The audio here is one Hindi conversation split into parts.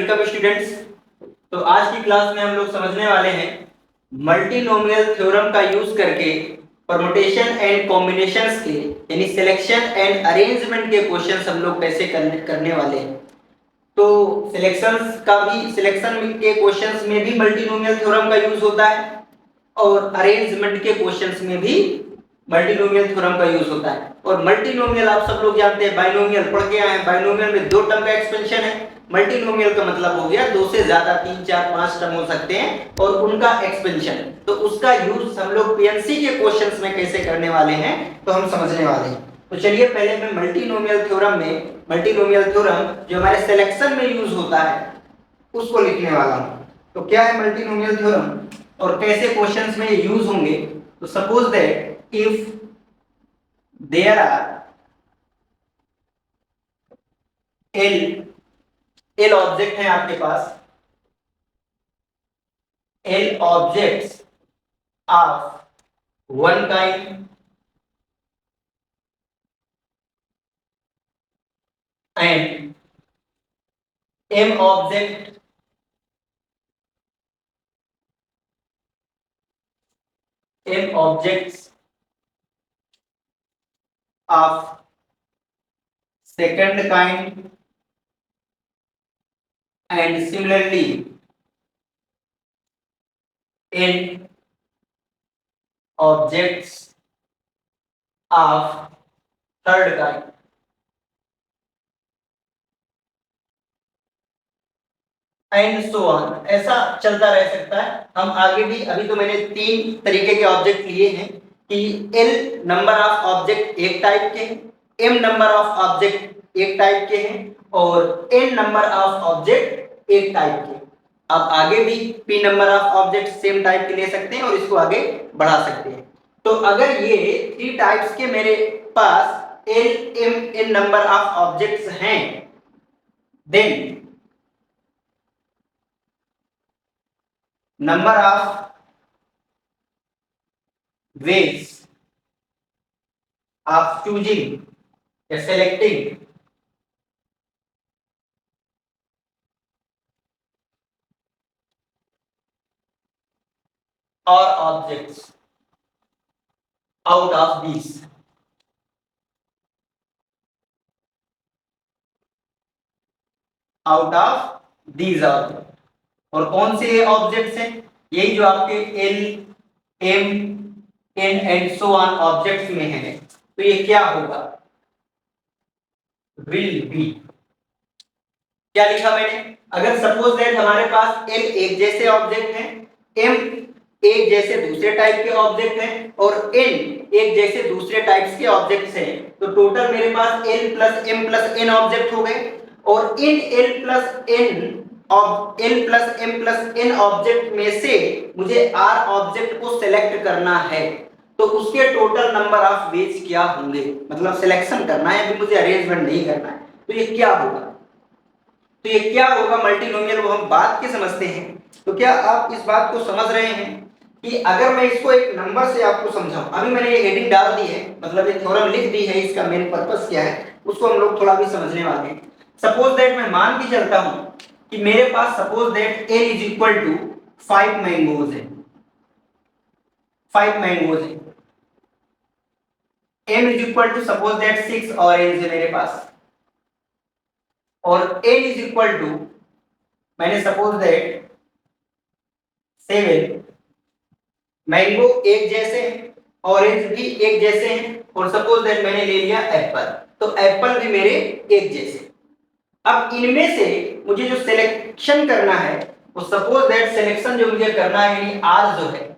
Welcome students. तो आज की क्लास में हम लोग समझने वाले हैं मल्टीनोमियल थ्योरम का यूज करके परमुटेशन एंड कॉम्बिनेशंस के यानी सिलेक्शन एंड अरेंजमेंट के क्वेश्चंस हम लोग कैसे करने वाले हैं। तो सिलेक्शन के क्वेश्चंस में भी मल्टीनोमियल थ्योरम का यूज होता है और अरेंजमेंट के क्वेश्चंस में भी मल्टीनोमियल थ्योरम का यूज होता है। और मल्टीनोमियल आप सब लोग जानते हैं, बाइनोमियल पढ़ के आए हैं। बाइनोमियल में दो टर्म का एक्सपेंशन है। मल्टीनोमियल का मतलब हो गया दो से ज्यादा, 3 4 5 टर्म हो सकते हैं और उनका एक्सपेंशन। तो उसका यूज हम लोग पीएनसी के क्वेश्चंस में कैसे करने वाले हैं तो हम समझने वाले हैं। तो चलिए पहले मैं मल्टीनोमियल थ्योरम जो हमारे सिलेक्शन में यूज होता है उसको लिखने वाला हूं। तो क्या है मल्टीनोमियल थ्योरम और कैसे क्वेश्चंस में यूज होंगे। तो suppose that if there are L object है आपके पास, L objects of one kind and M objects of second kind and similarly in objects of third kind। And so on, ऐसा चलता रह सकता है। हम आगे भी, अभी तो मैंने 3 तरीके के ऑब्जेक्ट लिए हैं कि एल नंबर ऑफ ऑब्जेक्ट एक टाइप के हैं, एम नंबर ऑफ ऑब्जेक्ट एक टाइप के हैं और एन नंबर ऑफ ऑब्जेक्ट एक टाइप के। अब आगे भी P number of object same type के ले सकते हैं और इसको आगे बढ़ा सकते हैं। तो अगर ये 3 टाइप्स के मेरे पास L M N number of objects हैं, then number of ways of choosing या selecting or objects out of these। Out of these object. और कौन से ऑब्जेक्ट्स हैं? यही जो आपके L M N and so on objects में है। तो ये क्या होगा? Will be. क्या लिखा मैंने? अगर सपोज दैट हमारे पास एल एक जैसे ऑब्जेक्ट हैं, एम एक जैसे दूसरे टाइप के ऑब्जेक्ट हैं और एन एक जैसे दूसरे टाइप्स के ऑब्जेक्ट्स हैं, तो टोटल मेरे पास L plus M plus N object हो गए। और इन L plus M plus N object में से मुझे आर ऑब्जेक्ट को सिलेक्ट करना है। तो उसके टोटल नंबर ऑफ वेज क्या होंगे, मतलब सिलेक्शन करना है, अभी मुझे अरेंजमेंट नहीं करना है। तो ये क्या होगा? तो ये क्या होगा मल्टीनोमियल, वो हम बात के समझते हैं। तो क्या आप इस बात को समझ रहे हैं कि अगर मैं इसको एक नंबर से आपको समझाऊं, अभी मैंने ये हेडिंग डाल दी है, मतलब ये थ्योरम लिख दी है, इसका मेन पर्पस क्या है उसको हम लोग थोड़ा भी समझने वाले हैं। सपोज दैट मैं मान के चलता हूं कि मेरे पास suppose that a is equal to 5 mangoes है, 5 मैंगोज है। m is equal to suppose that 6 orange है मेरे पास। और n इज इक्वल टू, मैंने सपोज दैट 7 मैंगो एक जैसे हैं, ऑरेंज भी एक जैसे हैं और सपोज दैट मैंने ले लिया एप्पल, तो एप्पल भी मेरे एक जैसे। अब इनमें से मुझे जो सिलेक्शन करना है वो सपोज दैट सिलेक्शन जो मुझे करना है यानी आर जो है,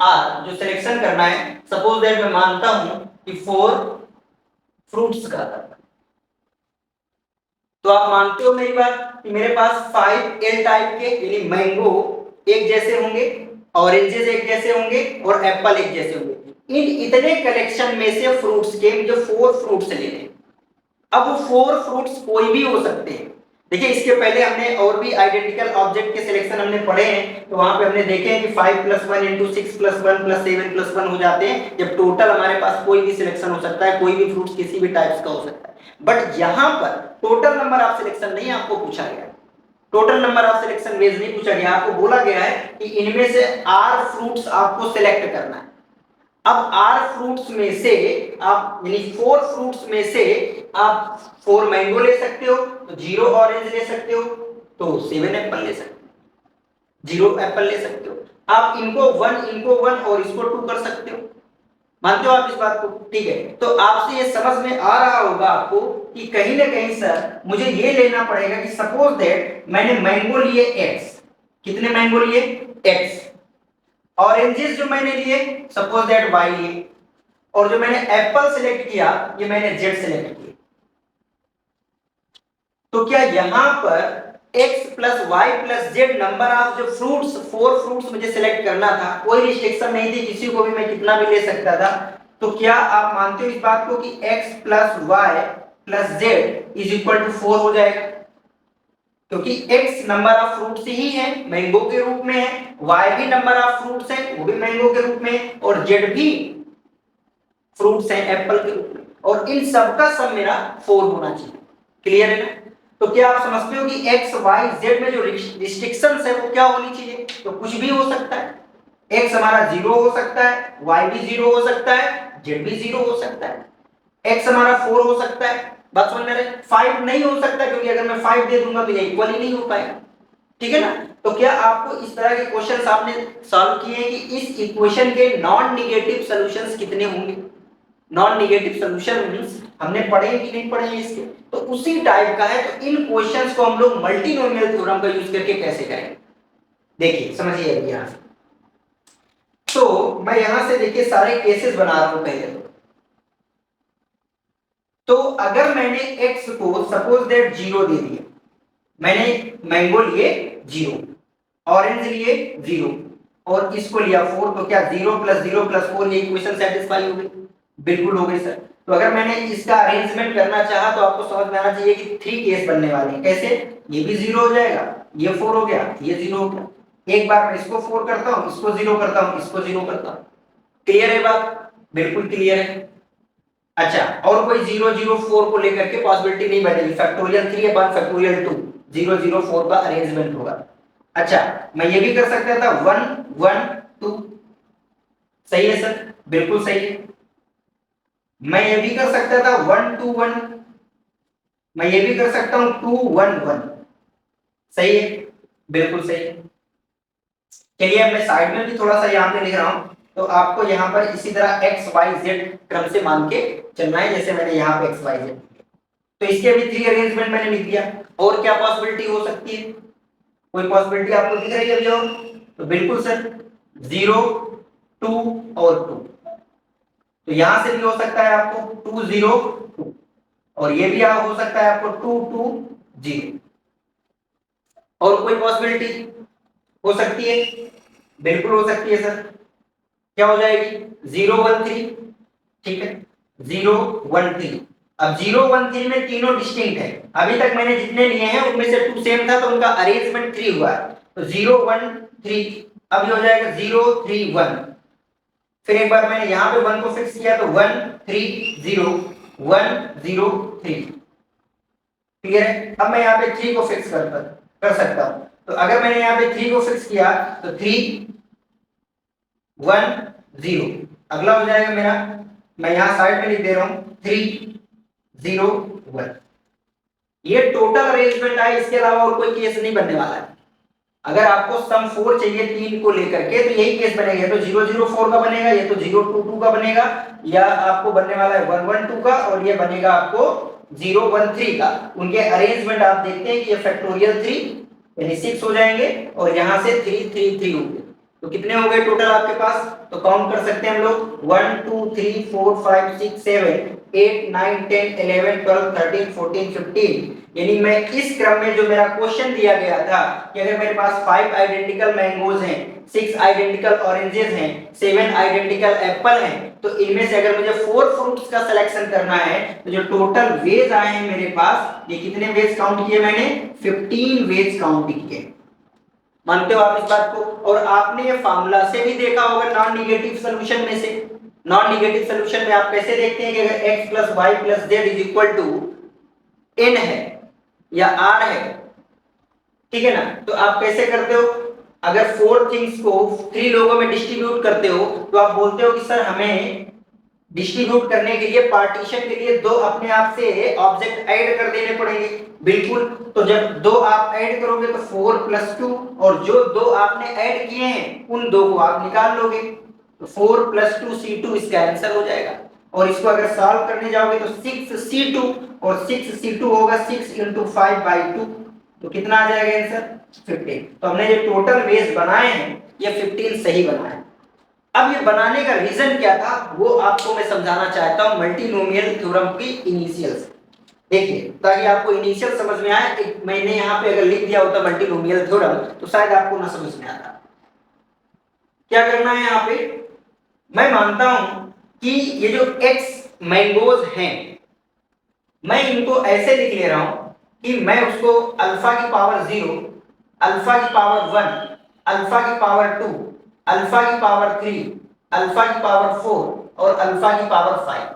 आर जो सिलेक्शन करना है, सपोज दैट मैं मानता हूं कि 4 फ्रूट्स का। तो आप मानते हो मेरी बात कि मेरे पास 5 एल टाइप के यानी मैंगो एक जैसे होंगे, ऑरेंजेस एक जैसे होंगे और एप्पल एक जैसे होंगे। इन इतने कलेक्शन में से फ्रूट्स के मुझे 4 फ्रूट्स लेने। अब वो 4 फ्रूट्स कोई भी हो सकते हैं। देखिए इसके पहले हमने और भी आइडेंटिकल ऑब्जेक्ट के सिलेक्शन हमने पढ़े हैं, तो वहां पे हमने देखे हैं कि 5 + 1 × 6 + 1 + 7 + 1 हो जाते हैं, जब टोटल हमारे पास कोई भी सिलेक्शन हो सकता है, कोई भी फ्रूट्स किसी भी टाइप्स का हो सकता है। बट यहां पर टोटल नंबर ऑफ सिलेक्शन नहीं आपको पूछा गया, total number of selection ways नहीं पूछा गया, आपको बोला गया है कि इनमें से आर फ्रूट्स आपको सिलेक्ट करना है। अब आर फ्रूट्स में से आप यानी 4 फ्रूट्स में से आप 4 मैंगो ले सकते हो, तो 0 ऑरेंज ले सकते हो, तो 7 एप्पल ले सकते हो, 0 एप्पल ले सकते हो। आप इनको 1 और इसको 2 कर सकते हो। मानते हो आप इस बात को? ठीक है, तो आपसे ये समझ में आ रहा होगा आपको कि कहीं ना कहीं सर मुझे ये लेना पड़ेगा कि सपोज दैट मैंने मैंगो लिए x, कितने मैंगो लिए? x। ऑरेंजेस जो मैंने लिए सपोज दैट y लिए, और जो मैंने एप्पल सिलेक्ट किया ये मैंने z सिलेक्ट किया। तो क्या यहां पर x plus Y plus z number of जो फ्रूट्स 4 फ्रूट्स मुझे सिलेक्ट करना था, कोई रिस्ट्रिक्शन नहीं थी, किसी को भी मैं कितना भी ले सकता था। तो क्या आप मानते हो इस बात को कि x plus Y plus z is equal to 4 हो जाएगा? क्योंकि x नंबर ऑफ फ्रूट्स ही है, मैंगो के रूप में है, y भी नंबर ऑफ फ्रूट्स है, वो भी मैंगो के रूप में है, और z भी फ्रूट्स है एप्पल के रूप में, और इन सबका सम मेरा 4 होना चाहिए। क्लियर है ना? तो क्या आप समझते हो कि x y z में जो रिस्ट्रिक्शंस है वो क्या होनी चाहिए? तो कुछ भी हो सकता है, x हमारा 0 हो सकता है, y भी 0 हो सकता है, z भी 0 हो सकता है, x हमारा 4 हो सकता है, बात समझ में आ रही है? 5 नहीं हो सकता, क्योंकि अगर मैं 5 दे दूंगा तो ये इक्वल ही नहीं हो पाएगा। ठीक है ना? तो क्या आपको इस तरह के क्वेश्चंस आपने सॉल्व किए हैं कि इस इक्वेशन के नॉन नेगेटिव सॉल्यूशंस कितने होंगे? नॉन नेगेटिव सॉल्यूशन मींस हमने पढ़े कि नहीं पढ़े हैं इसके, तो उसी टाइप का है। तो इन क्वेश्चंस को हम लोग मल्टीनोमियल थ्योरम का यूज करके कैसे करेंगे, देखिए समझिए अभी यहां से। तो मैं यहां से देखिए सारे केसेस बना रहा हूं पहले। तो अगर मैंने x को सपोज दैट 0 दे दिया, मैंने मैंगो लिए 0, ऑरेंज लिए 0 और इसको लिया 4, तो क्या 0 प्लस 0 प्लस 4 ये इक्वेशन सेटिस्फाई हो गई? बिल्कुल हो गई सर। तो अगर मैंने इसका अरेंजमेंट करना चाहा तो आपको समझ में आना चाहिए कि 3 केस बनने वाले हैं। कैसे? ये भी 0 हो जाएगा, ये 4 हो गया, ये 0 हो गया। एक बार मैं इसको 4 करता हूं, इसको 0 करता हूं, इसको 0 करता हूं। क्लियर है बात? बिल्कुल क्लियर है। अच्छा, और कोई 0 0 4 को लेकर के पॉसिबिलिटी नहीं बनेगी। फैक्टोरियल 3 1 फैक्टोरियल 2 0 0 4 का अरेंजमेंट होगा। अच्छा, मैं ये भी कर सकता था 1 1 2। सही है सर? बिल्कुल सही है। मैं ये भी कर सकता था 1 2 1, मैं ये भी कर सकता हूं 2 1 1। सही है? बिल्कुल सही है। चलिए अब मैं साइड में भी थोड़ा सा यहाँ पे लिख रहा हूं, तो आपको यहाँ पर इसी तरह x y z क्रम से मान के चलना है, जैसे मैंने यहाँ पे x y z। तो इसके भी 3 अरेंजमेंट मैंने लिख दिया। और क्या पॉसिबिलिटी हो सकती है? कोई पॉसिबिलिटी आपको दिख रही है अभी और? तो बिल्कुल सर, 0 2 और 2। तो यहां से भी हो सकता है आपको 2 0 2, और ये भी हो सकता है आपको 2 2 0। और कोई पॉसिबिलिटी हो सकती है? बिल्कुल हो सकती है सर। क्या हो जाएगी? 0 1 3। ठीक है, 0 1 3। अब 0 1 3 में तीनों डिस्टिंक्ट है। अभी तक मैंने जितने लिए हैं उनमें से 2 सेम था, तो उनका अरेंजमेंट 3 हुआ है। तो 0 1 3 अब ये हो जाएगा 0 3 1। फिर एक बार मैंने यहाँ पे 1 को फिक्स किया तो 1 3 0 1 0 3। क्लियर है? अब मैं यहाँ पे 3 को फिक्स कर सकता हूँ। तो अगर मैंने यहाँ पे 3 को फिक्स किया तो 3 1 0। अगला हो जाएगा मेरा, मैं यहाँ साइड में लिख दे रहा हूँ 3 0 1। ये टोटल अरेंजमेंट है, इसके अलावा और कोई केस नहीं बनने वाला है। अगर आपको सम 4 चाहिए 3 को लेकर के, तो यही केस बनेगा। तो 0 0 4 का बनेगा, ये तो 0 2 2 का बनेगा, या आपको बनने वाला है 1 1 2 का, और ये बनेगा आपको 0 1 3 का। उनके अरेंजमेंट आप देखते हैं कि ये फैक्टोरियल 3 यानी 6 हो जाएंगे, और यहां से 3 3 3 होंगे। तो कितने हो गए टोटल आपके पास? तो काउंट कर सकते हैं हम लोग 1 2 3 4 5 6 7 8 9 10 11 12 13 14 15। यानी मैं इस क्रम में जो मेरा क्वेश्चन दिया गया था कि अगर मेरे पास 5 आइडेंटिकल मैंगोज हैं, 6 आइडेंटिकल ऑरेंजेस हैं, 7 आइडेंटिकल एप्पल हैं, तो इनमें से अगर मुझे 4 फ्रूट्स का सिलेक्शन करना है, तो जो टोटल वेज आए हैं मेरे पास, ये कितने वेज काउंट किए मैंने? 15 वेज काउंट किए। मानते हो आप इस बात को? और आपने ये फार्मूला से भी देखा होगा नॉन नेगेटिव सॉल्यूशन में से। नॉन नेगेटिव सॉल्यूशन में आप कैसे देखते हैं कि अगर x plus Y plus z is equal to n है या r है, ठीक है ना। तो आप कैसे करते हो, अगर 4 थिंग्स को 3 लोगों में डिस्ट्रीब्यूट करते हो तो आप बोलते हो कि सर हमें डिस्ट्रीब्यूट करने के लिए, पार्टीशन के लिए दो अपने आप से ऑब्जेक्ट ऐड कर देने पड़ेंगे। बिल्कुल, तो जब दो आप ऐड करोगे तो 4 + 2, और जो दो आपने ऐड किए हैं उन दो को आप निकाल लोगे, तो 4 + 2 C2 इसका आंसर हो जाएगा। और इसको अगर सॉल्व करने जाओगे तो 6 C2, और 6 C2 होगा 6 × 5/2, तो कितना आ जाएगा आंसर 15। तो हमने जो टोटल वेज बनाए हैं ये 15 सही बनाए। अब ये बनाने का रीजन क्या था वो आपको मैं समझाना चाहता हूं मल्टीनोमियल थ्योरम की इनिशियल्स। देखिए, ताकि आपको इनिशियल समझ में आए, एक मैंने यहाँ पे अगर लिख दिया होता मल्टीनोमियल थ्योरम तो शायद आपको ना समझ में आता। क्या करना है यहाँ पे, मैं मानता हूं कि ये जो x मैंगोज हैं, मैं इनको ऐसे लिख ले रहा हूं कि मैं उसको अल्फा की पावर 0, अल्फा की पावर 1, अल्फा की पावर 2, अल्फा की पावर 3, अल्फा की पावर 4 और अल्फा की पावर 5।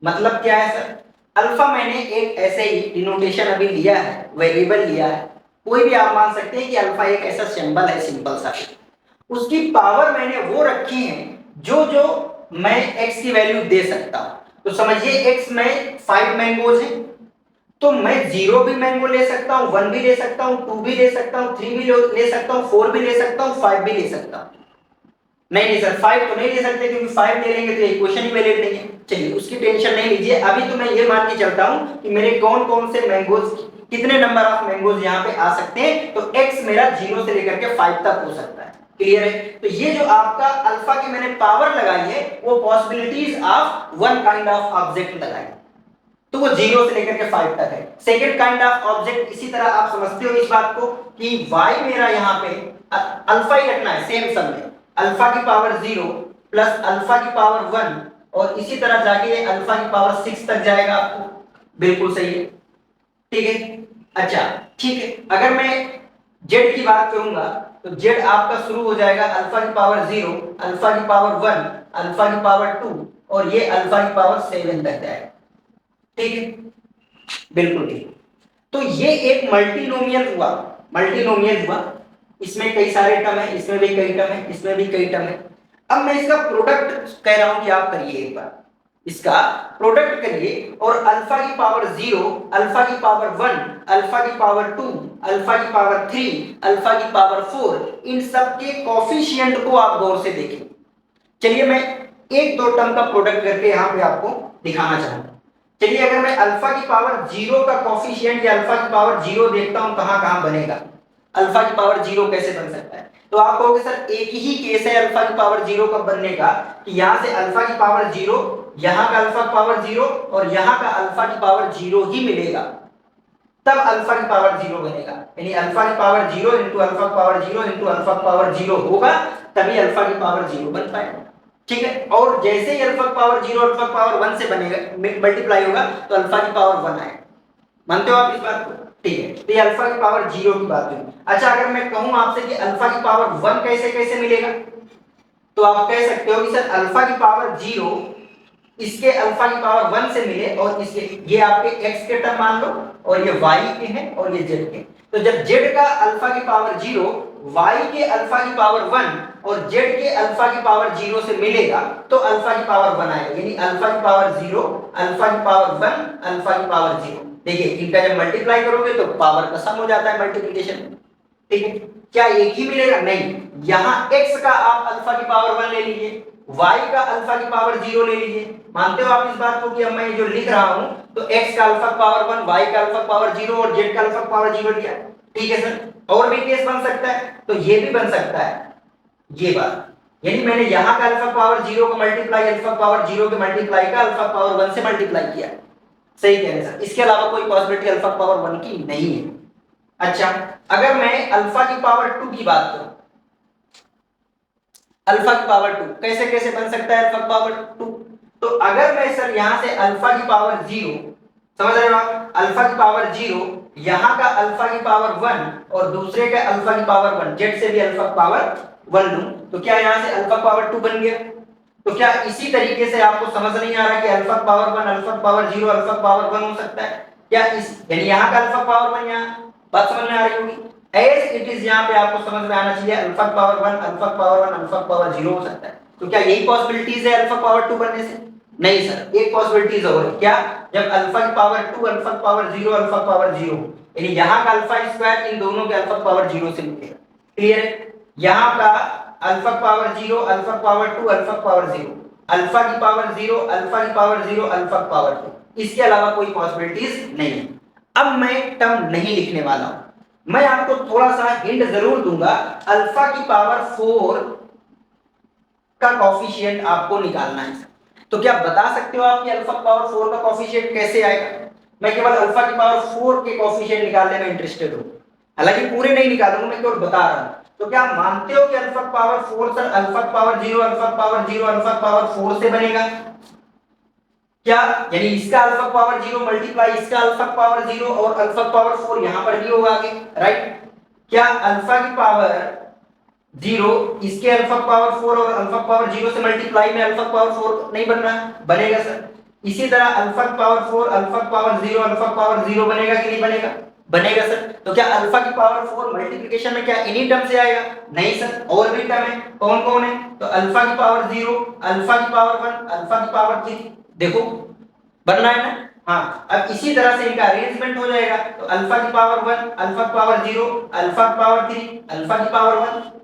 मतलब क्या है सर, अल्फा मैंने एक ऐसे ही डिनोटेशन अभी लिया है, वेरिएबल लिया है, कोई भी आप मान सकते हैं कि अल्फा एक ऐसा सिंबल है, सिंपल सा। उसकी पावर मैंने वो रखी है जो जो मैं x की वैल्यू दे सकता हूं। तो समझिए x में 5 मैंगोज हैं, तो मैं 0 भी मैंगो ले सकता हूं, 1 भी ले सकता हूं, 2 भी ले सकता हूं, 3 भी ले सकता हूं, 4 भी ले सकता हूं, 5 भी ले सकता हूं। नहीं नहीं सर, 5 तो नहीं ले सकते क्योंकि 5 ले लेंगे तो इक्वेशन ही वैलिड नहीं है। चलिए उसकी टेंशन नहीं लीजिए, अभी तो मैं ये मान के चलता हूं कि मेरे कौन कौन से मैंगोज, कितने नंबर ऑफ मैंगोज यहाँ पे आ सकते हैं, तो x मेरा 0 से लेकर के 5 तक हो सकता है। क्लियर है। तो ये जो आपका अल्फा की मैंने पावर लगाई है वो possibilities of one kind of object लगाई, तो वो 0 से लेकर के 5 तक है। सेकंड काइंड ऑफ ऑब्जेक्ट इसी तरह आप समझते हो इस बात को कि y मेरा यहाँ पे अल्फा ही रखना है सेम सम में, अल्फा की पावर 0 प्लस अल्फा की पावर 1, और इसी तरह जाके अल्फा की पावर 6 तक जाएगा आपको। बिल्कुल सही है, ठीक है। अच्छा ठीक है, अगर मैं z की बात करूंगा तो z आपका शुरू हो जाएगा अल्फा की पावर 0, अल्फा की पावर 1, अल्फा की पावर 2 और ये अल्फा की पावर 7 तक जाएगा। ठीक है, बिल्कुल ठीक। तो ये एक मल्टीनोमियल हुआ, मल्टीनोमियल हुआ, इसमें कई सारे टर्म है, इसमें भी कई टर्म है, इसमें भी कई टर्म है। अब मैं इसका प्रोडक्ट कह रहा हूं कि आप करिए एक बार, इसका प्रोडक्ट करिए और अल्फा की पावर 0, अल्फा की पावर 1, अल्फा की पावर 2, अल्फा की पावर 3, अल्फा की पावर 4, इन सब के कोफिशिएंट को आप गौर से देखें। चलिए मैं एक दो टर्म का प्रोडक्ट करके यहां पे आपको दिखाना चाहूंगा। चलिए अगर मैं अल्फा की पावर 0 का कोफिशिएंट या अल्फा की पावर 0 देखता हूं कहां कहां बनेगा, अल्फा की पावर 0 कैसे बन सकता है, तो आप कहोगे सर एक ही केस है अल्फा की पावर 0 का बनने का कि यहां से अल्फा की पावर 0, यहां का अल्फा की पावर 0 और यहां का अल्फा की पावर 0 ही मिलेगा, तब अल्फा की पावर 0 बनेगा। यानी अल्फा की पावर 0 इंटू अल्फा की पावर 0 इंटू अल्फा की पावर 0 होगा, तभी अल्फा की पावर 0 बन पाएगा। ठीक है, और जैसे ही अल्फा की पावर 0 अल्फा की पावर 1 से बनेगा, मल्टीप्लाई होगा, तो अल्फा की पावर 1 आएगा। मानते हो आप इस बात को? ठीक है, तो ये अल्फा की पावर 0 की बात हुई। अच्छा अगर मैं कहूं आपसे कि अल्फा की पावर 1 कैसे कैसे मिलेगा, तो आप कह सकते हो कि सर अल्फा की पावर 0 इसके अल्फा की पावर 1 से मिले और इसके, ये आपके x के टर्म मान लो और ये y के हैं और ये z के। तो जब z का अल्फा की पावर 0 y के अल्फा की पावर 1 और z के अल्फा की पावर 0 से मिलेगा तो अल्फा की पावर 1 आएगा। यानी अल्फा की पावर 0, अल्फा की पावर 1, अल्फा की पावर 0। देखिए इनका जब मल्टीप्लाई करोगे तो पावर का सम हो जाता है मल्टीप्लिकेशन। ठीक है, क्या एक ही मिलेगा? नहीं, यहां x का आप अल्फा की पावर 1 ले लीजिए, y का अल्फा की पावर 0 ले लीजिए। मानते हो आप इस बात को कि अब मैं जो लिख रहा हूं तो x का अल्फा की पावर 1, y का अल्फा की पावर 0 और z का अल्फा की पावर 0 लिया। ठीक है सर, और भी केस बन सकता है, तो ये भी बन सकता है ये बात। यानी मैंने यहां का अल्फा पावर 0 को मल्टीप्लाई अल्फा पावर 0 के मल्टीप्लाई का अल्फा पावर 1 से मल्टीप्लाई किया। सही कह रहे हैं सर, इसके अलावा कोई पॉसिबिलिटी अल्फा पावर 1 की नहीं है। अच्छा अगर मैं अल्फा की पावर 2 की बात करूं, अल्फा की पावर 2 कैसे कैसे बन सकता है अल्फा की पावर 2, तो अगर मैं सर यहां से अल्फा की पावर 0, समझ रहे हो आप, अल्फा की पावर 0 यहां का अल्फा की पावर 1 और दूसरे का अल्फा की पावर 1, जेड से भी अल्फा की पावर 1 लूं तो क्या यहां से अल्फा पावर 2 बन गया। तो क्या इसी तरीके से आपको समझ नहीं आ रहा कि alpha power 1, alpha power 0, alpha power 1 हो सकता है क्या? इस यानी यहां का अल्फा पावर 1 यहां, बात समझ में आ रही होगी। एज इट इज यहाँ पे आपको समझ में आना चाहिए alpha power 1 alpha power 1 alpha power 0 हो सकता है। तो क्या यही पॉसिबिलिटीज है अल्फा पावर 2 बनने से? नहीं सर, एक पॉसिबिलिटीज और है। क्या? जब अल्फा की power 2 alpha power 0 alpha power 0, यानी यहाँ का अल्फा स्क्वायर इन दोनों के अल्फा पावर 0 से मिलेगा। क्लियर है? यहाँ का alpha power 0 alpha power 2 alpha power 0, alpha की पावर 0 अल्फा की पावर 0 अल्फा पावर 2, इसके अलावा कोई पॉसिबिलिटीज नहीं है। अब मैं टर्म नहीं लिखने वाला हूं, मैं आपको थोड़ा सा हिंट जरूर दूंगा। अल्फा की पावर 4 का कॉफिशिएंट आपको निकालना है। तो क्या बता सकते हो आप कि अल्फा की पावर 4 का कॉफिशिएंट कैसे आएगा? मैं केवल अल्फा की पावर 4 के कॉफिशिएंट निकालने में इंटरेस्टेड हूं, हालांकि पूरे नहीं निकालूंगा, मैं केवल बता रहा हूं। तो क्या आप मानते हो कि अल्फा की पावर 4 सर अल्फा की पावर 0 अल्फा की पावर 0 अल्फा की पावर 4 से बनेगा? क्या यानी इसका अल्फा पावर 0 मल्टीप्लाई इसका अल्फा पावर 0 और अल्फा पावर 4 यहां पर भी होगा आगे, राइट? क्या अल्फा की पावर 0 इसके अल्फा पावर 4 और अल्फा पावर 0 से मल्टीप्लाई में अल्फा पावर 4 नहीं बन रहा? बनेगा सर। इसी तरह alpha power 4 alpha power 0 alpha power 0 बनेगा कि नहीं बनेगा? बनेगा सर। तो क्या अल्फा की पावर 4 मल्टीप्लिकेशन में क्या इन्हीं टर्म से आएगा? नहीं सर, और भी टर्म है। कौन कौन है? तो अल्फा की पावर 0 अल्फा की पावर 1 अल्फा की पावर 3, देखो बन रहा है ना? हाँ, अब इसी तरह से इनका अरेंजमेंट हो जाएगा। तो अल्फा की पावर 1 अल्फा की पावर 0 अल्फा की पावर 3 अल्फा की पावर 1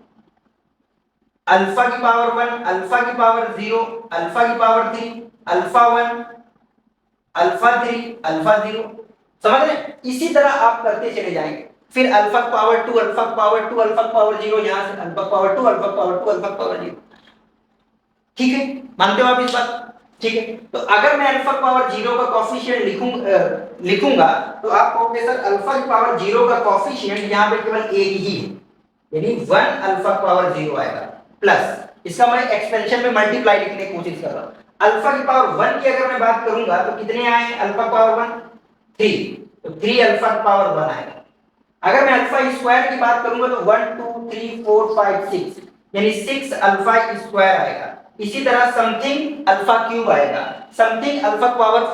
अल्फा की पावर 1 अल्फा की पावर 0 अल्फा की पावर 3 अल्फा 1 अल्फा 3 अल्फा 0। समझ रहे? इसी तरह आप करते चले जाएंगे। फिर अल्फा की पावर 2 अल्फा की पावर 2 अल्फा की पावर 0, यहां से अल्फा की पावर 2 अल्फा की पावर 2 अल्फा की पावर 0। ठीक है, मानते हो आप इस बात? ठीक है। तो अगर मैं अल्फा की पावर 0 का कोएफिशिएंट लिखूंगा तो आप कहोगे सर अल्फा की पावर 0 का कोएफिशिएंट यहां पे केवल एक ही है, यानी 1 अल्फा की पावर 0 आएगा प्लस इसका मैं एक्सपेंशन में मल्टीप्लाई लिखने की कोशिश कर रहा हूं। अल्फा की पावर 1 की अगर मैं बात करूंगा तो कितने आए अल्फा की पावर 1? 3, तो 3 अल्फा की पावर 1 आएगा। अगर मैं अल्फा स्क्वायर की बात करूंगा तो 1 2 3 4 5 6, यानी 6 अल्फा स्क्वायर आएगा। इसी तरह समथिंग अल्फा क्यूब आएगा, समथिंग अल्फा पावर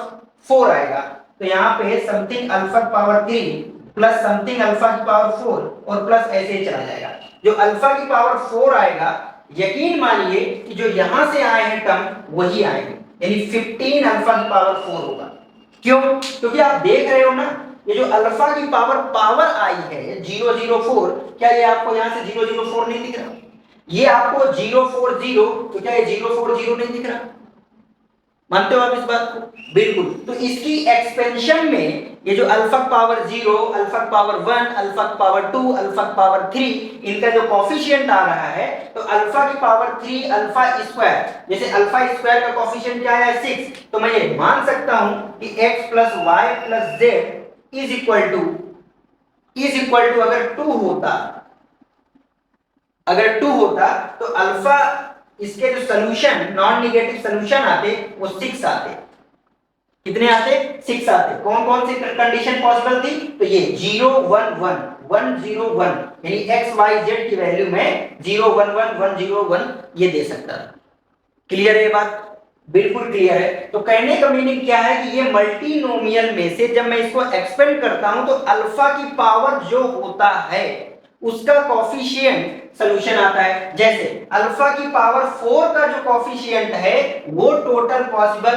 4 आएगा। तो यहाँ पे something alpha power 3 plus something alpha की पावर 4 और प्लस ऐसे ही चला जाएगा। जो अल्फा की पावर 4 आएगा, यकीन मानिए कि जो यहां से आए हैं टर्म वही आएंगे, यानी 15 अल्फा की पावर 4 होगा। क्यों? क्योंकि आप देख रहे हो ना, ये जो अल्फा की पावर आई है 004, क्या ये आपको यहां से 004 नहीं दिख रहा? ये आपको 040, तो क्या ये 040 नहीं दिख रहा? मानते हो आप इस बात को? बिल्कुल। तो इसकी एक्सपेंशन में ये जो alpha power 0 alpha power 1 alpha power 2 alpha power 3, इनका जो कोएफिशिएंट आ रहा है, तो अल्फा की पावर 3 अल्फा स्क्वायर, जैसे अल्फा स्क्वायर का कोएफिशिएंट क्या है 6, तो मैं ये मान सकता हूं कि x plus Y plus z is equal to अगर 2 होता तो अल्फा इसके जो सॉल्यूशन नॉन नेगेटिव सॉल्यूशन आते वो 6 आते। कितने आते? 6 आते। कौन कौन सी कंडीशन पॉसिबल थी? तो ये 0 1 1 1 0 1, यानी x y z की वैल्यू में 0 1 1 1 0 1 ये दे सकता था। क्लियर है ये बात? बिल्कुल क्लियर है। तो कहने का मीनिंग क्या है कि ये मल्टीनोमियल में से जब मैं इसको एक्सपेंड करता हूं तो अल्फा की पावर जो होता है उसका कोएफिशिएंट सॉल्यूशन आता है। जैसे अल्फा की पावर 4 का जो कोएफिशिएंट है वो total possible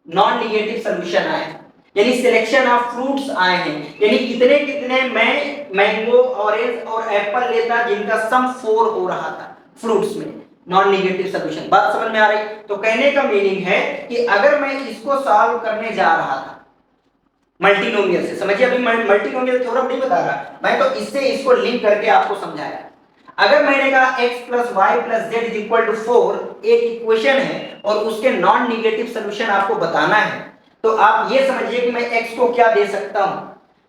non negative solution आए, यानी सिलेक्शन ऑफ फ्रूट्स आए हैं, यानी कितने कितने मैं मैंगो ऑरेंज और एप्पल लेता जिनका सम 4 हो रहा था फ्रूट्स में, नॉन नेगेटिव सॉल्यूशन। बात समझ में आ रही? तो कहने का मीनिंग है कि अगर मैं इसको सॉल्व करने जा रहा था मल्टीनोमियल से, समझिए अभी मल्टीनोमियल थ्योरम नहीं बता रहा मैं, तो इससे इसको लिंक करके आपको समझाया। अगर मैंने कहा x plus Y plus z is equal to 4 एक इक्वेशन है और उसके नॉन नेगेटिव सॉल्यूशन आपको बताना है, तो आप ये समझिए कि मैं x को क्या दे सकता हूं।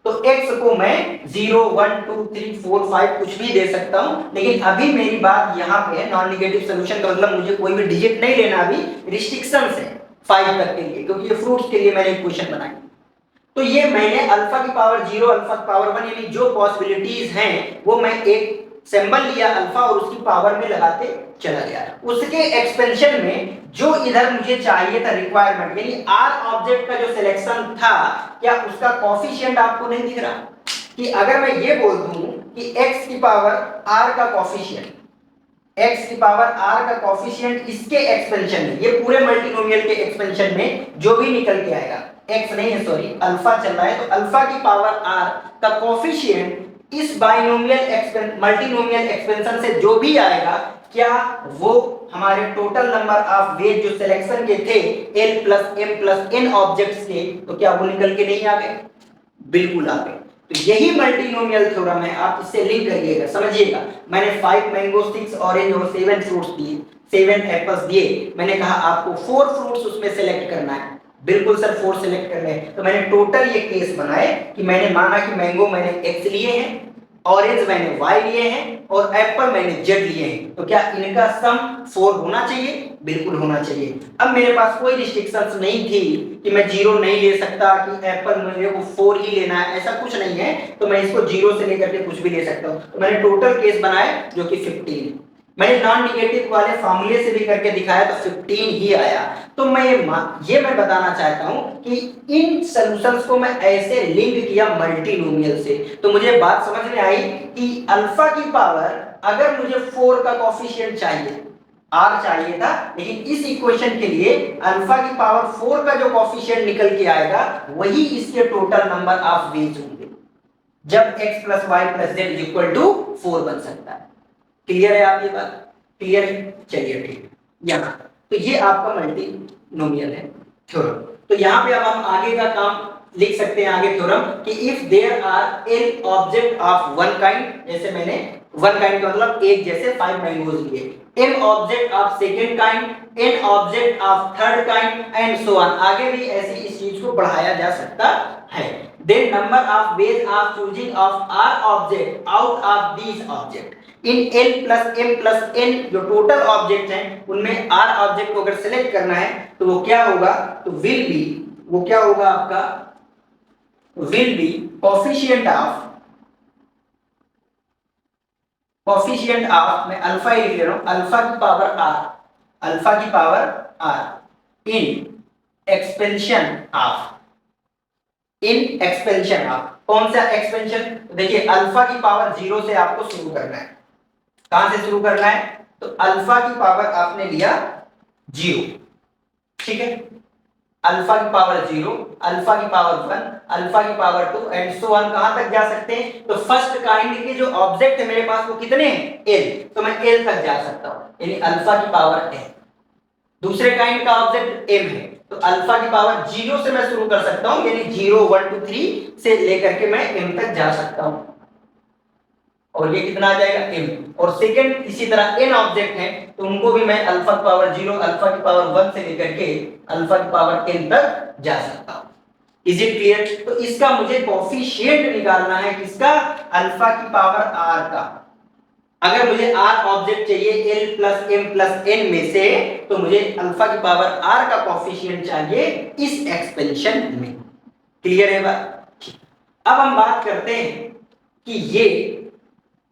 तो x को मैं 0 1 2 3 4 5 कुछ भी दे सकता हूं, लेकिन अभी मेरी बात यहां पे है नॉन नेगेटिव सॉल्यूशन का मतलब मुझे कोई भी डिजिट नहीं लेना, अभी रिस्ट्रिक्शंस है 5 तक के लिए, क्योंकि ये फ्रूट्स के लिए मैंने इक्वेशन बनाई। तो ये मैंने अल्फा की पावर 0 अल्फा की पावर 1 यानी जो पॉसिबिलिटीज हैं वो मैं एक सिंबल लिया अल्फा और उसकी पावर में लगाते चला गया। उसके एक्सपेंशन में जो इधर मुझे चाहिए था रिक्वायरमेंट, यानी आर ऑब्जेक्ट का जो सिलेक्शन था, क्या उसका कोएफिशिएंट आपको नहीं दिख रहा? कि अगर मैं ये बोल दूं कि x की पावर r का कोफिशिएंट, x की पावर r का कोफिशिएंट इसके एक्सपेंशन में, ये पूरे मल्टीनोमियल के एक्सपेंशन में जो भी निकल के आएगा, x नहीं है सॉरी अल्फा चल रहा है, तो अल्फा की पावर r का कोफिशिएंट इस बाइनोमियल मल्टीनोमियल एक्सपेंशन से जो भी आएगा, क्या वो हमारे टोटल नंबर ऑफ वेज जो सिलेक्शन के थे l plus m plus n objects के, तो क्या वो निकल के नहीं आ गए? बिल्कुल आ गए। तो यही मल्टीनोमियल थ्योरम है, आप इससे लिंक करिएगा, समझिएगा। मैंने 5 मैंगो 6 ऑरेंज और 7 फ्रूट्स दिए, 7 एप्पल्स दिए, मैंने कहा आपको 4 फ्रूट्स उसमें सेलेक्ट करना है। बिल्कुल सर 4 सेलेक्ट करने हैं, तो मैंने टोटल ये केस बनाए कि मैंने माना कि मैंगो मैंने x लिए हैं, ऑरेंज मैंने y लिए हैं और एप्पल मैंने z लिए हैं, तो क्या इनका सम 4 होना चाहिए? बिल्कुल होना चाहिए। अब मेरे पास कोई रिस्ट्रिक्शंस नहीं थी कि मैं 0 नहीं ले सकता, कि एप्पल मुझे को 4 ही लेना है, ऐसा कुछ नहीं है, तो मैं इसको 0 से लेकर के कुछ भी ले सकता हूं। तो मैंने टोटल केस बनाए जो कि 15, मैंने नॉन नेगेटिव वाले फार्मूले से भी करके दिखाया तो 15 ही आया। तो ये मैं बताना चाहता हूं कि इन सॉल्यूशंस को मैं ऐसे लिंक किया मल्टीनोमियल से, तो मुझे बात समझ में आई कि अल्फा की पावर अगर मुझे 4 का कोफिशिएंट चाहिए, r चाहिए था, लेकिन इस इक्वेशन के लिए अल्फा की पावर 4 का जो कोफिशिएंट निकल के आएगा वही इसके टोटल नंबर ऑफ वेज होंगे, जब x plus Y plus z is equal to 4 बन सकता है। क्लियर है आप ये बात? क्लियर है? चलिए ठीक, यहाँ तो ये आपका मल्टीनोमियल है थ्योरम। तो यहाँ पे अब हम आगे का काम लिख सकते हैं, आगे थ्योरम कि if there are n object of one kind, जैसे मैंने वन काइंड का मतलब एक जैसे 5 मैंगोज लिए, n object of second kind, n object of third kind and so on, आगे भी ऐसी इस चीज को बढ़ाया जा सकता है। Then number of ways of choosing of r object out of these object, इन l plus m plus n जो टोटल ऑब्जेक्ट हैं उनमें r ऑब्जेक्ट को अगर सिलेक्ट करना है तो वो क्या होगा, तो विल बी, वो क्या होगा आपका, विल बी कोफिशिएंट ऑफ, मैं अल्फा ही लिख ले रहा हूं, अल्फा की पावर r, अल्फा की power r in expansion of, in expansion of, कौन सा एक्सपेंशन? देखिए अल्फा की पावर 0 से आपको शुरू करना है, कहां से शुरू करना है, तो अल्फा की पावर आपने लिया 0, ठीक है, अल्फा की पावर 0, अल्फा की पावर 1, अल्फा की पावर 2 एंड सो ऑन, कहां तक जा सकते हैं, तो फर्स्ट काइंड के जो ऑब्जेक्ट है मेरे पास वो कितने हैं, l, तो मैं l तक जा सकता हूं, यानी अल्फा की पावर n। दूसरे काइंड का ऑब्जेक्ट m है, तो अल्फा की पावर 0 से मैं शुरू कर सकता हूं, यानी 0 1 2 3 से लेकर के मैं m तक जा सकता हूं, और ये कितना आ जाएगा m। और सेकंड इसी तरह n ऑब्जेक्ट है तो उनको भी मैं अल्फा की पावर 0, अल्फा की पावर 1 से लेकर के अल्फा की पावर n तक जा सकता हूं। Is it clear? तो इसका मुझे कोफिशिएंट निकालना है, किसका, अल्फा की पावर r का। अगर मुझे r ऑब्जेक्ट चाहिए l plus m plus n में से, तो मुझे अल्फा की पावर r का कोफिशिएंट चाहिए इस एक्सपेंशन में। क्लियर है बात? अब हम बात करते हैं कि ये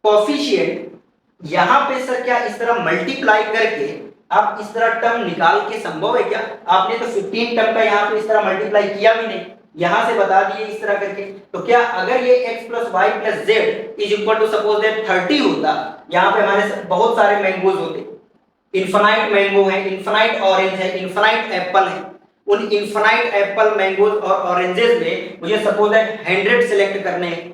कोफिशिएंट यहां पे सर क्या इस तरह मल्टीप्लाई करके आप इस तरह टर्म निकाल के संभव है क्या? आपने तो 15 टर्म का यहां पे इस तरह मल्टीप्लाई किया भी नहीं, यहां से बता दिए इस तरह करके, तो क्या अगर ये x plus Y plus z is equal to suppose that 30 होता, यहां पे हमारे बहुत सारे मैंगोज होते, इनफाइनाइट मैंगो है, इनफाइनाइट ऑरेंज है, इनफाइनाइट एप्पल है, उन इनफाइनाइट एप्पल मैंगोज और ऑरेंजेस में मुझे सपोज दैट 100 सिलेक्ट करने हैं,